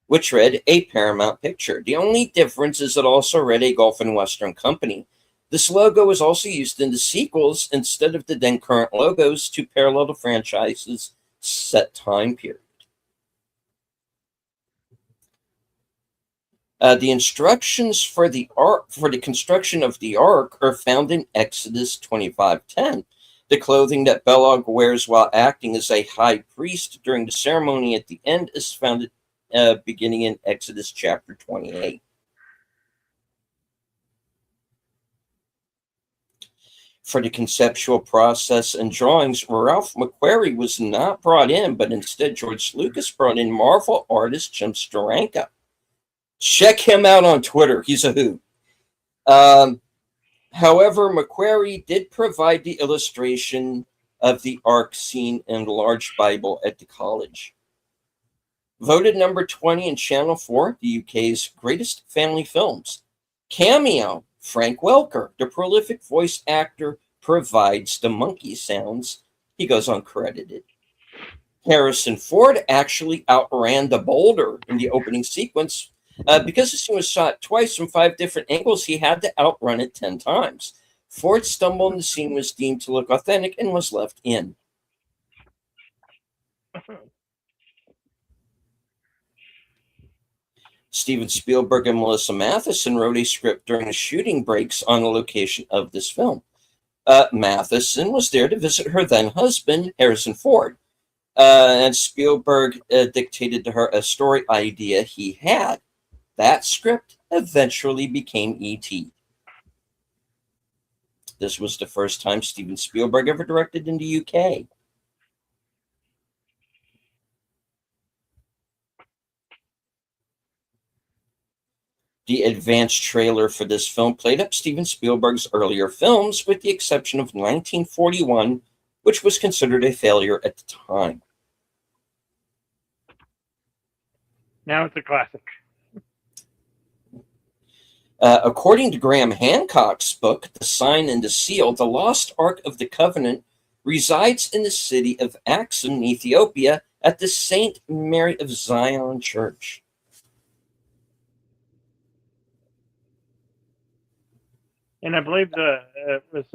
which read A Paramount Picture. The only difference is it also read A Gulf and Western Company. This logo was also used in the sequels instead of the then current logos to parallel the franchise's set time period. The instructions for the construction of the Ark are found in Exodus 25:10. The clothing that Belog wears while acting as a high priest during the ceremony at the end is found beginning in Exodus chapter 28. For the conceptual process and drawings, Ralph McQuarrie was not brought in, but instead George Lucas brought in Marvel artist Jim Steranka. Check him out on Twitter. He's a hoot. However, McQuarrie did provide the illustration of the Ark scene in the large Bible at the college. Voted number 20 in Channel 4, the UK's greatest family films. Cameo, Frank Welker, the prolific voice actor, provides the monkey sounds. He goes uncredited. Harrison Ford actually outran the boulder in the opening sequence. Because the scene was shot twice from 5 different angles, he had to outrun it 10 times. Ford stumbled and the scene was deemed to look authentic and was left in. Steven Spielberg and Melissa Matheson wrote a script during the shooting breaks on the location of this film. Matheson was there to visit her then husband, Harrison Ford. And Spielberg dictated to her a story idea he had. That script eventually became E.T. This was the first time Steven Spielberg ever directed in the UK. The advanced trailer for this film played up Steven Spielberg's earlier films, with the exception of 1941, which was considered a failure at the time. Now it's a classic. According to Graham Hancock's book, The Sign and the Seal, the Lost Ark of the Covenant resides in the city of Axum, Ethiopia, at the St. Mary of Zion Church. And I believe it was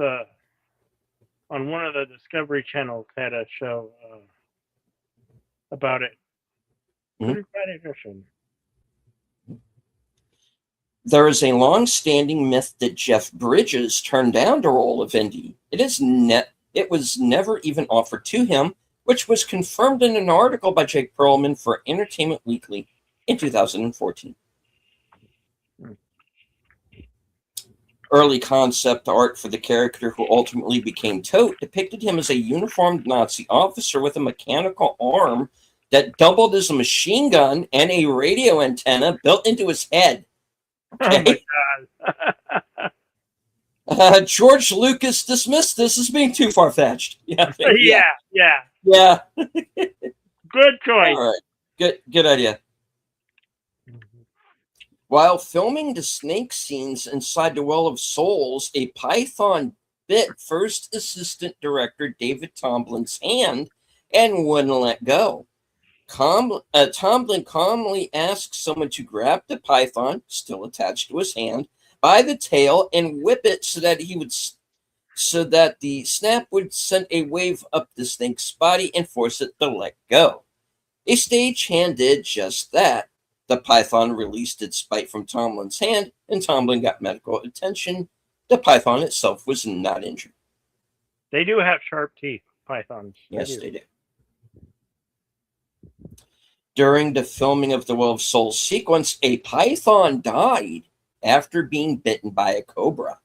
on one of the Discovery channels had a show about it. Pretty quite interesting. There is a long-standing myth that Jeff Bridges turned down the role of Indy. It was never even offered to him, which was confirmed in an article by Jake Perlman for Entertainment Weekly in 2014. Early concept art for the character who ultimately became Tote depicted him as a uniformed Nazi officer with a mechanical arm that doubled as a machine gun and a radio antenna built into his head. Okay. Oh my God. George Lucas dismissed this as being too far-fetched. Yeah. Good choice. All right. Good idea. While filming the snake scenes inside the Well of Souls, a python bit first assistant director David Tomblin's hand and wouldn't let go. Tomblin calmly asked someone to grab the python, still attached to his hand, by the tail and whip it so that the snap would send a wave up the snake's body and force it to let go. A stagehand did just that. The python released its bite from Tomblin's hand, and Tomblin got medical attention. The python itself was not injured. They do have sharp teeth, pythons. Yes, they do. During the filming of the Well of Souls sequence, a python died after being bitten by a cobra.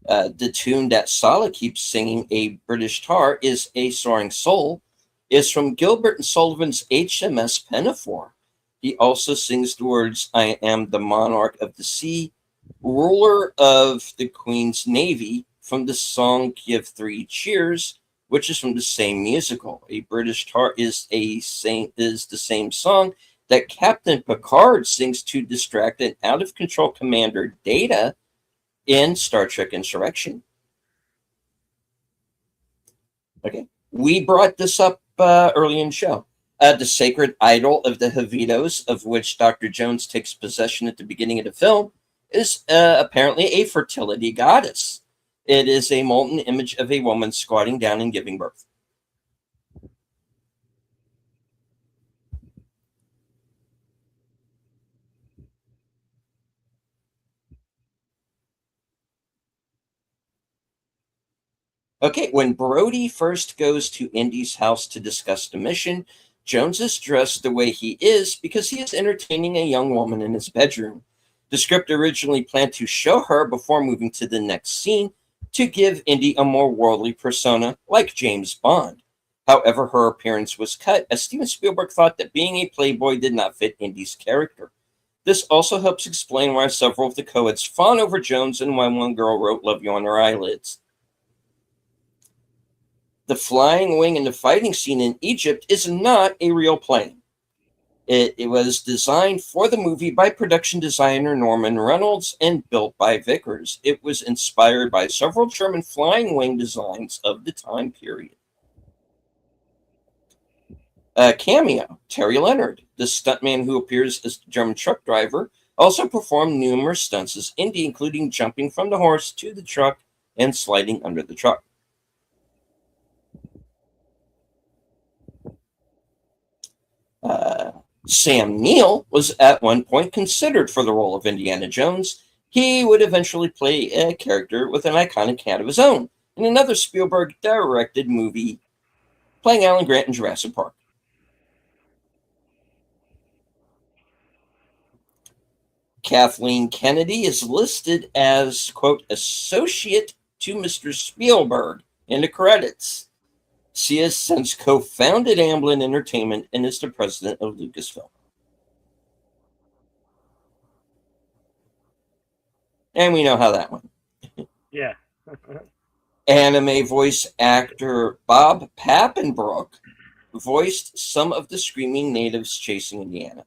The tune that Sala keeps singing, A British Tar is a Soaring Soul, is from Gilbert and Sullivan's HMS Pinafore. He also sings the words, I am the monarch of the sea, ruler of the Queen's Navy, from the song Give Three Cheers, which is from the same musical. A British Tar is the same song that Captain Picard sings to distract an out-of-control Commander Data in Star Trek Insurrection. Okay, we brought this up early in the show. The sacred idol of the Havitos, of which Dr. Jones takes possession at the beginning of the film, is apparently a fertility goddess. It is a molten image of a woman squatting down and giving birth. Okay, when Brody first goes to Indy's house to discuss the mission, Jones is dressed the way he is because he is entertaining a young woman in his bedroom. The script originally planned to show her before moving to the next scene to give Indy a more worldly persona like James Bond. However, her appearance was cut as Steven Spielberg thought that being a playboy did not fit Indy's character. This also helps explain why several of the co-eds fawn over Jones and why one girl wrote "Love You" on her eyelids. The flying wing in the fighting scene in Egypt is not a real plane. It was designed for the movie by production designer Norman Reynolds and built by Vickers. It was inspired by several German flying wing designs of the time period. Cameo, Terry Leonard, the stuntman who appears as the German truck driver, also performed numerous stunts as Indy, including jumping from the horse to the truck and sliding under the truck. Sam Neill was at one point considered for the role of Indiana Jones. He would eventually play a character with an iconic hat of his own in another Spielberg-directed movie, playing Alan Grant in Jurassic Park. Kathleen Kennedy is listed as, quote, associate to Mr. Spielberg in the credits. She has since co-founded Amblin Entertainment and is the president of Lucasfilm. And we know how that went. Yeah. Anime voice actor Bob Pappenbrook voiced some of the screaming natives chasing Indiana.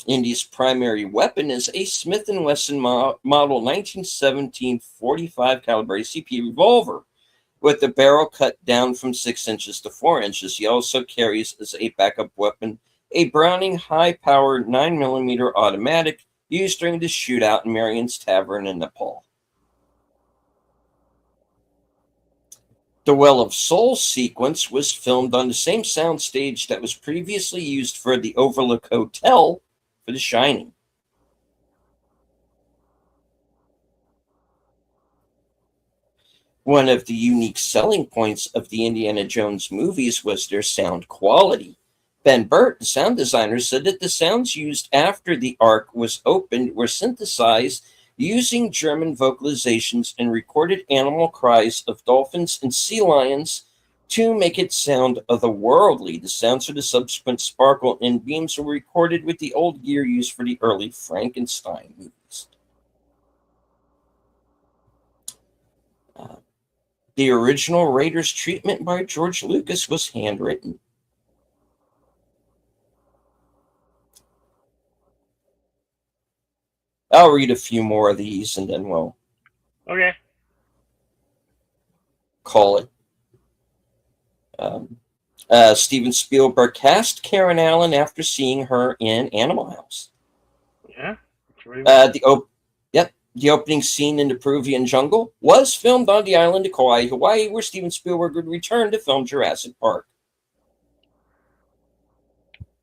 Indy's primary weapon is a Smith & Wesson model 1917 45 caliber ACP revolver with the barrel cut down from 6 inches to 4 inches. He also carries as a backup weapon a Browning high-powered 9mm automatic used during the shootout in Marion's Tavern in Nepal. The Well of Souls sequence was filmed on the same soundstage that was previously used for the Overlook Hotel for The Shining. One of the unique selling points of the Indiana Jones movies was their sound quality. Ben Burtt, the sound designer, said that the sounds used after the Ark was opened were synthesized using German vocalizations and recorded animal cries of dolphins and sea lions to make it sound otherworldly. The sounds for the subsequent sparkle and beams were recorded with the old gear used for the early Frankenstein movies. The original Raiders treatment by George Lucas was handwritten. I'll read a few more of these and then we'll call it. Steven Spielberg cast Karen Allen after seeing her in Animal House. Yeah. The opening scene in the Peruvian jungle was filmed on the island of Kauai, Hawaii, where Steven Spielberg would return to film Jurassic Park.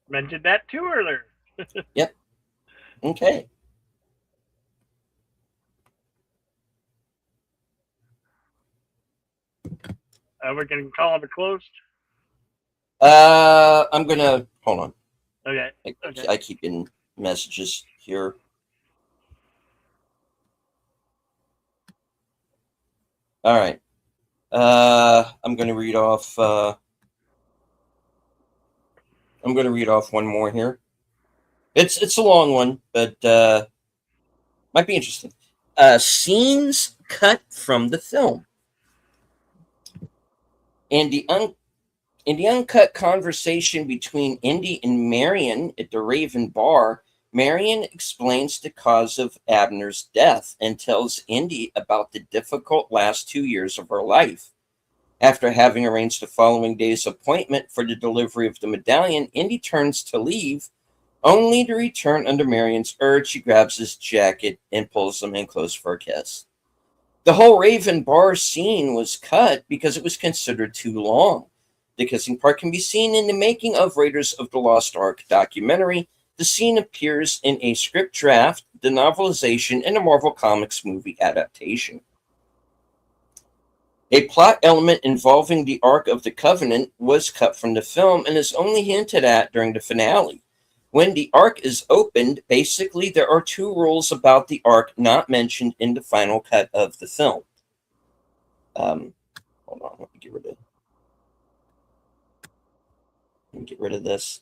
Mentioned that too earlier. Yep. Okay. We're going to call it closed. I'm going to hold on. Okay. I keep getting messages here. All right. I'm going to read off. I'm going to read off one more here. It's a long one, but might be interesting. Scenes cut from the film. In the uncut conversation between Indy and Marion at the Raven Bar, Marion explains the cause of Abner's death and tells Indy about the difficult last 2 years of her life. After having arranged the following day's appointment for the delivery of the medallion, Indy turns to leave, only to return under Marion's urge. She grabs his jacket and pulls him in close for a kiss. The whole Raven Bar scene was cut because it was considered too long. The kissing part can be seen in the Making of Raiders of the Lost Ark documentary. The scene appears in a script draft, the novelization, and a Marvel Comics movie adaptation. A plot element involving the Ark of the Covenant was cut from the film and is only hinted at during the finale. When the arc is opened, basically there are two rules about the arc not mentioned in the final cut of the film. Um, hold on, let me get rid of this.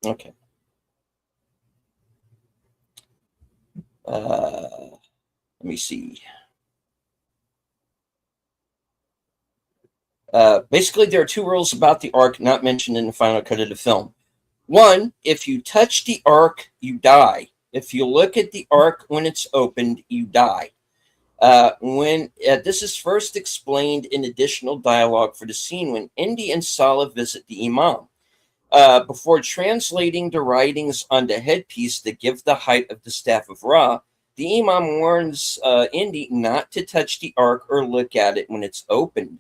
Okay. Let me see. Basically, there are two rules about the arc not mentioned in the final cut of the film. One, if you touch the arc, you die. If you look at the arc when it's opened, you die. When This is first explained in additional dialogue for the scene when Indy and Salah visit the Imam. Before translating the writings on the headpiece that give the height of the staff of Ra, the Imam warns Indy not to touch the ark or look at it when it's opened.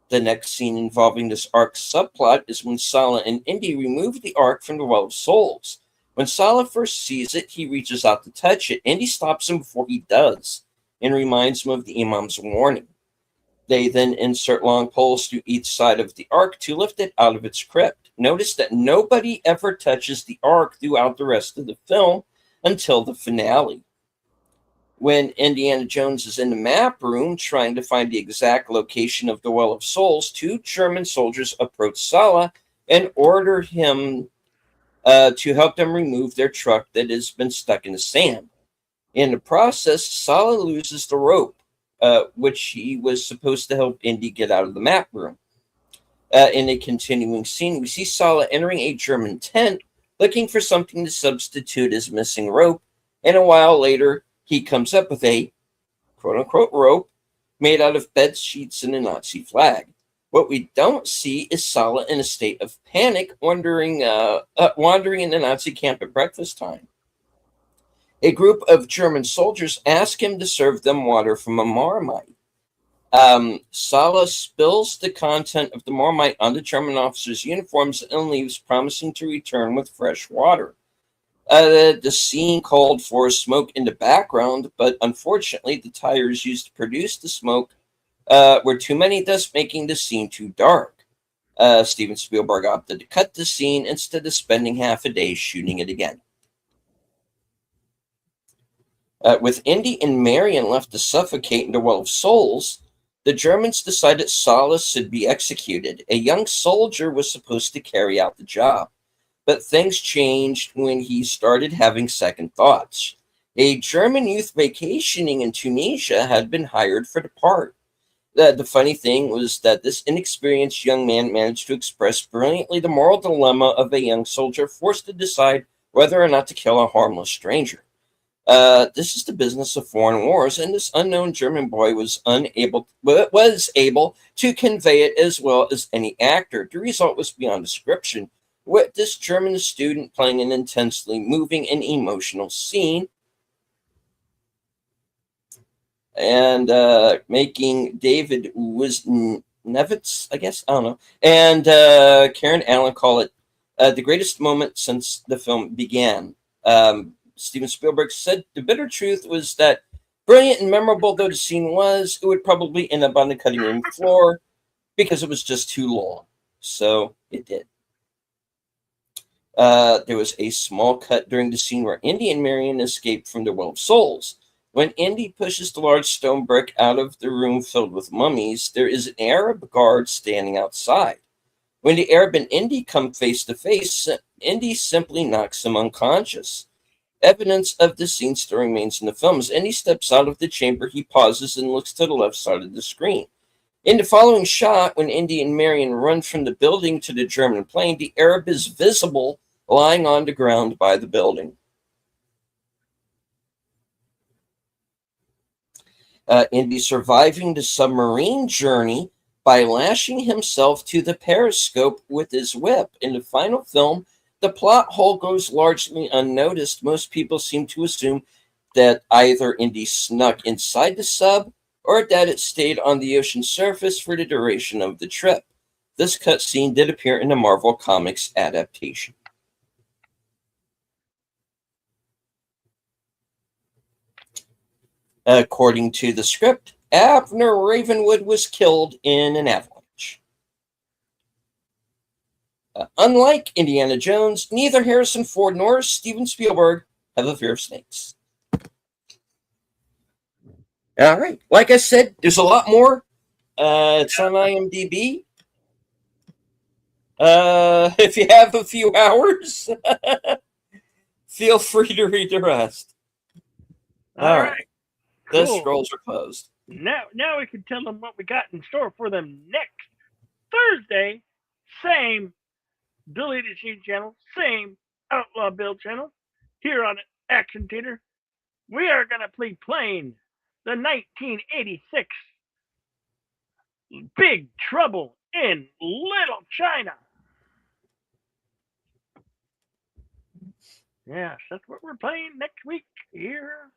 The next scene involving this arc subplot is when Salah and Indy remove the ark from the Well of Souls. When Salah first sees it, he reaches out to touch it. Indy stops him before he does and reminds him of the Imam's warning. They then insert long poles through each side of the ark to lift it out of its crypt. Notice that nobody ever touches the ark throughout the rest of the film until the finale. When Indiana Jones is in the map room trying to find the exact location of the Well of Souls, two German soldiers approach Salah and order him to help them remove their truck that has been stuck in the sand. In the process, Salah loses the rope, which he was supposed to help Indy get out of the map room. In a continuing scene, we see Salah entering a German tent looking for something to substitute his missing rope, and a while later, he comes up with a quote unquote rope made out of bed sheets and a Nazi flag. What we don't see is Salah in a state of panic, wandering in the Nazi camp at breakfast time. A group of German soldiers ask him to serve them water from a Marmite. Salah spills the content of the Marmite on the German officers' uniforms and leaves, promising to return with fresh water. The scene called for smoke in the background, but unfortunately, the tires used to produce the smoke were too many, thus making the scene too dark. Steven Spielberg opted to cut the scene instead of spending half a day shooting it again. With Indy and Marion left to suffocate in the Well of Souls, the Germans decided Salah should be executed. A young soldier was supposed to carry out the job, but things changed when he started having second thoughts. A German youth vacationing in Tunisia had been hired for the part. The funny thing was that this inexperienced young man managed to express brilliantly the moral dilemma of a young soldier forced to decide whether or not to kill a harmless stranger. This is the business of foreign wars, and this unknown German boy was able to convey it as well as any actor. The result was beyond description. With this German student playing an intensely moving and emotional scene, and making David Wisniewicz, I guess, I don't know, and Karen Allen call it the greatest moment since the film began. Steven Spielberg said the bitter truth was that, brilliant and memorable though the scene was, it would probably end up on the cutting room floor because it was just too long. So it did. There was a small cut during the scene where Indy and Marion escaped from the Well of Souls. When Indy pushes the large stone brick out of the room filled with mummies, there is an Arab guard standing outside. When the Arab and Indy come face to face, Indy simply knocks him unconscious. Evidence of this scene still remains in the film. As Indy steps out of the chamber, he pauses and looks to the left side of the screen. In the following shot, when Indy and Marion run from the building to the German plane, the Arab is visible lying on the ground by the building. Indy surviving the submarine journey by lashing himself to the periscope with his whip. In the final film, the plot hole goes largely unnoticed. Most people seem to assume that either Indy snuck inside the sub or that it stayed on the ocean surface for the duration of the trip. This cutscene did appear in the Marvel Comics adaptation. According to the script, Abner Ravenwood was killed in an avalanche. Unlike Indiana Jones, neither Harrison Ford nor Steven Spielberg have a fear of snakes. All right. Like I said, there's a lot more. It's on IMDb. If you have a few hours, feel free to read the rest. All right. The Cool. scrolls are closed. Now we can tell them what we got in store for them next Thursday. Same Deleted Scene channel, same Outlaw Bill channel. Here on Action Theater, we are going to be playing the 1986 Big Trouble in Little China. Yes, that's what we're playing next week here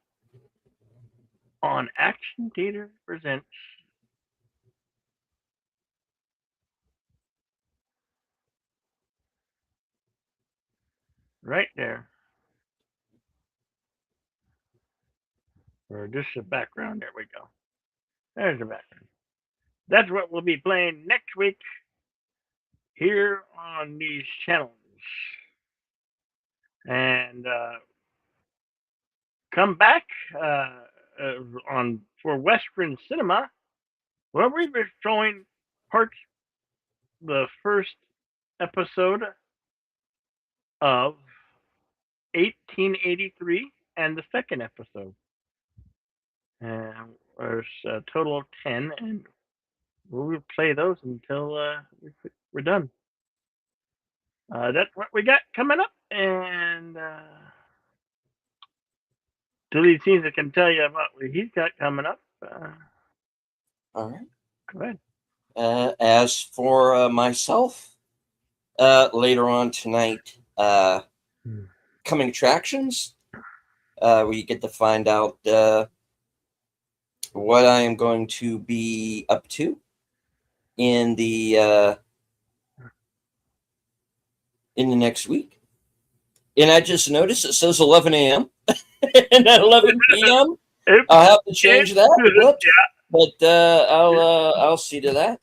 on Action Theater Presents. Right there. Or just the background. There we go. There's the background. That's what we'll be playing next week here on these channels. And come back on for Western Cinema, where we were showing the first episode of 1883 and the second episode. And there's a total of 10, and we'll play those until we're done. That's what we got coming up, and Deleted Scenes I can tell you about what he's got coming up. All right. Go ahead. As for myself, later on tonight, coming attractions, we get to find out what I am going to be up to in the next week. And I just noticed it says 11 a.m. and at 11 p.m. I'll have to change that. Whoops. But I'll see to that.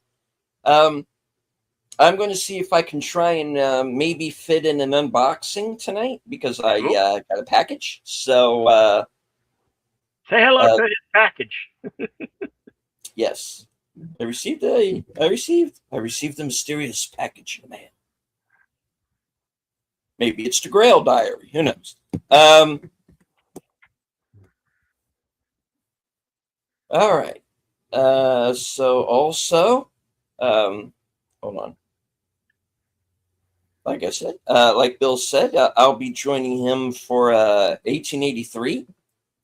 I'm going to see if I can try and maybe fit in an unboxing tonight because I got a package. So say hello to his package. Yes, I received the mysterious package in the mail. Maybe it's the Grail Diary. Who knows? All right. So also, hold on. Like I said, like Bill said, I'll be joining him for 1883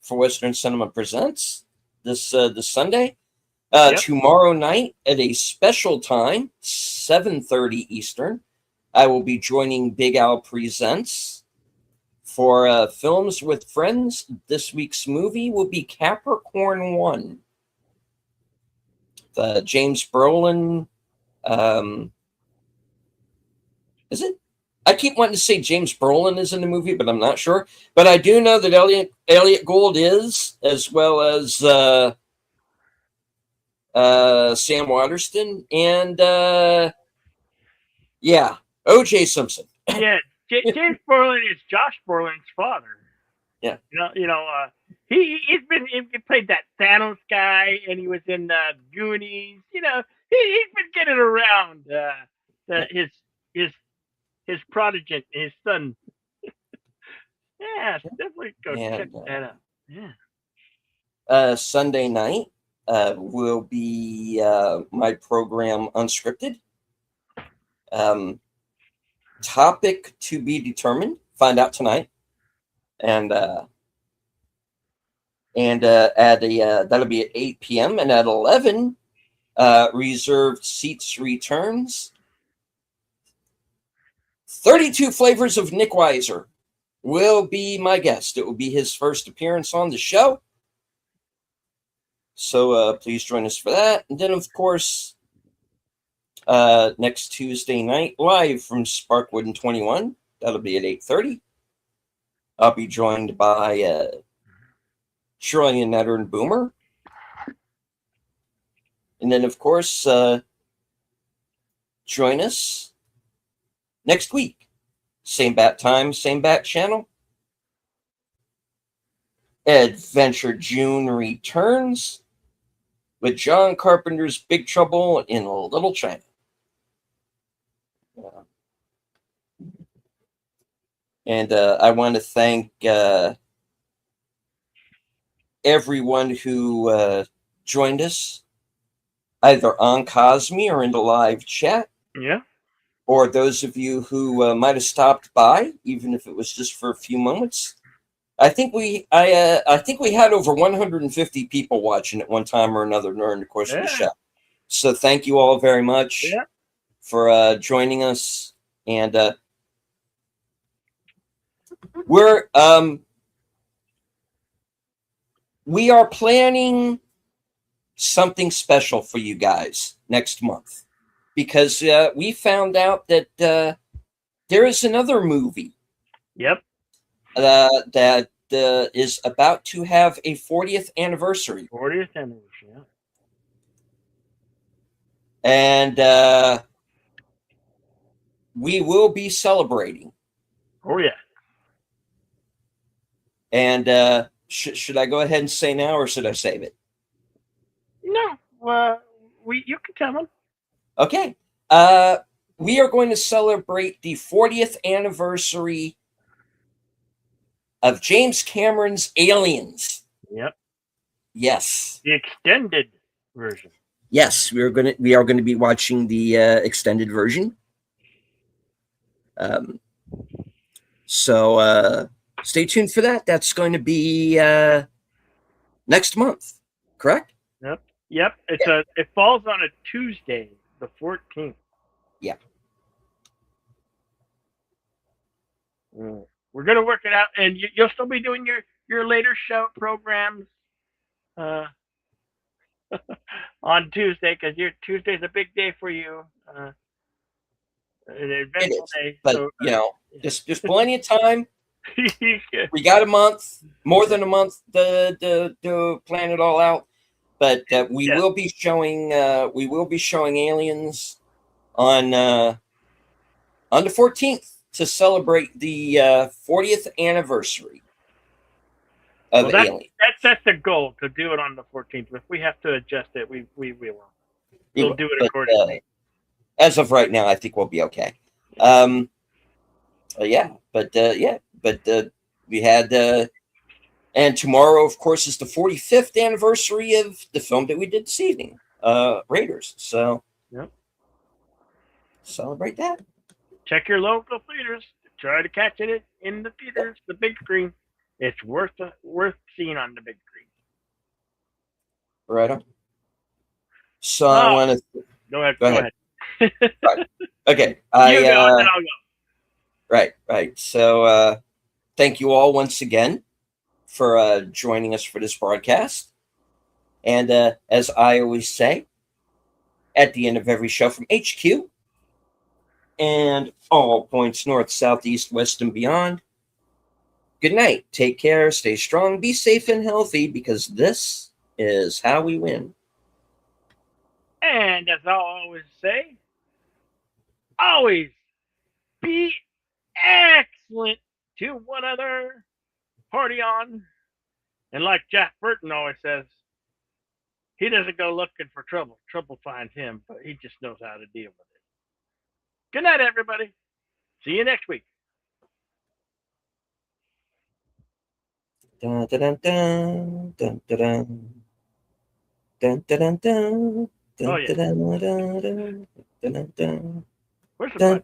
for Western Cinema Presents this Sunday. Tomorrow night at a special time, 7:30 Eastern, I will be joining Big Al Presents for Films with Friends. This week's movie will be Capricorn 1. The James Brolin, is it? I keep wanting to say James Brolin is in the movie, but I'm not sure. But I do know that Elliot Gould is, as well as Sam Waterston, and O.J. Simpson. Yeah, James Brolin is Josh Brolin's father. Yeah, he played that Thanos guy, and he was in Goonies. He's been getting around his prodigy, his son. Yeah, definitely go check that out. Yeah. Sunday night will be my program Unscripted. Topic to be determined. Find out tonight, and that'll be at 8 p.m. and at 11, reserved seats returns. 32 Flavors of Nick Weiser will be my guest. It will be his first appearance on the show. So please join us for that. And then, of course, next Tuesday night, live from Sparkwood and 21. That'll be at 8:30. I'll be joined by Shirley and Netter and Boomer. And then, of course, join us next week. Same bat time, same bat channel. Adventure June returns with John Carpenter's Big Trouble in Little China. And I want to thank everyone who joined us, either on Cosme or in the live chat. Yeah. Or those of you who might have stopped by, even if it was just for a few moments. I think we had over 150 people watching at one time or another during the course of the show. So thank you all very much for joining us, and we are planning something special for you guys next month, because we found out that there is another movie. Yep. That is about to have a 40th anniversary. 40th anniversary, yeah. And we will be celebrating. Oh, yeah. And should I go ahead and say now, or should I save it? No. You can tell them. Okay. We are going to celebrate the 40th anniversary of James Cameron's Aliens. Yep. Yes. The extended version. Yes, we are going to be watching the extended version. So stay tuned for that. That's going to be next month, correct? Yep. It falls on a Tuesday, the 14th. Yeah. We're gonna work it out, and you'll still be doing your later show programs on Tuesday, because Tuesday's a big day for you. An eventful day. But so, there's plenty of time. We got a month, more than a month to plan it all out. But we will be showing Aliens on the 14th to celebrate the 40th anniversary of Aliens. That's the goal, to do it on the 14th. If we have to adjust it, we will. We'll do it accordingly. As of right now, I think we'll be okay. We had and tomorrow, of course, is the 45th anniversary of the film that we did this evening, Raiders. So, celebrate that. Check your local theaters. Try to catch it in the theaters, the big screen. It's worth seeing on the big screen. Right on. So I want to go ahead. Right. Okay. You go, and then I'll go. Right. So thank you all once again for joining us for this broadcast. And as I always say, at the end of every show from HQ and all points north, south, east, west, and beyond, good night. Take care. Stay strong. Be safe and healthy, because this is how we win. And as I'll always say, always be excellent to one another. Party on. And like Jack Burton always says, he doesn't go looking for trouble. Trouble finds him, but he just knows how to deal with it. Good night, everybody. See you next week. Dun, dun, dun, dun, dun, dun. Dun, dun, dun, dun. Dun, dun, dun, dun, dun, dun, dun. Where's the button?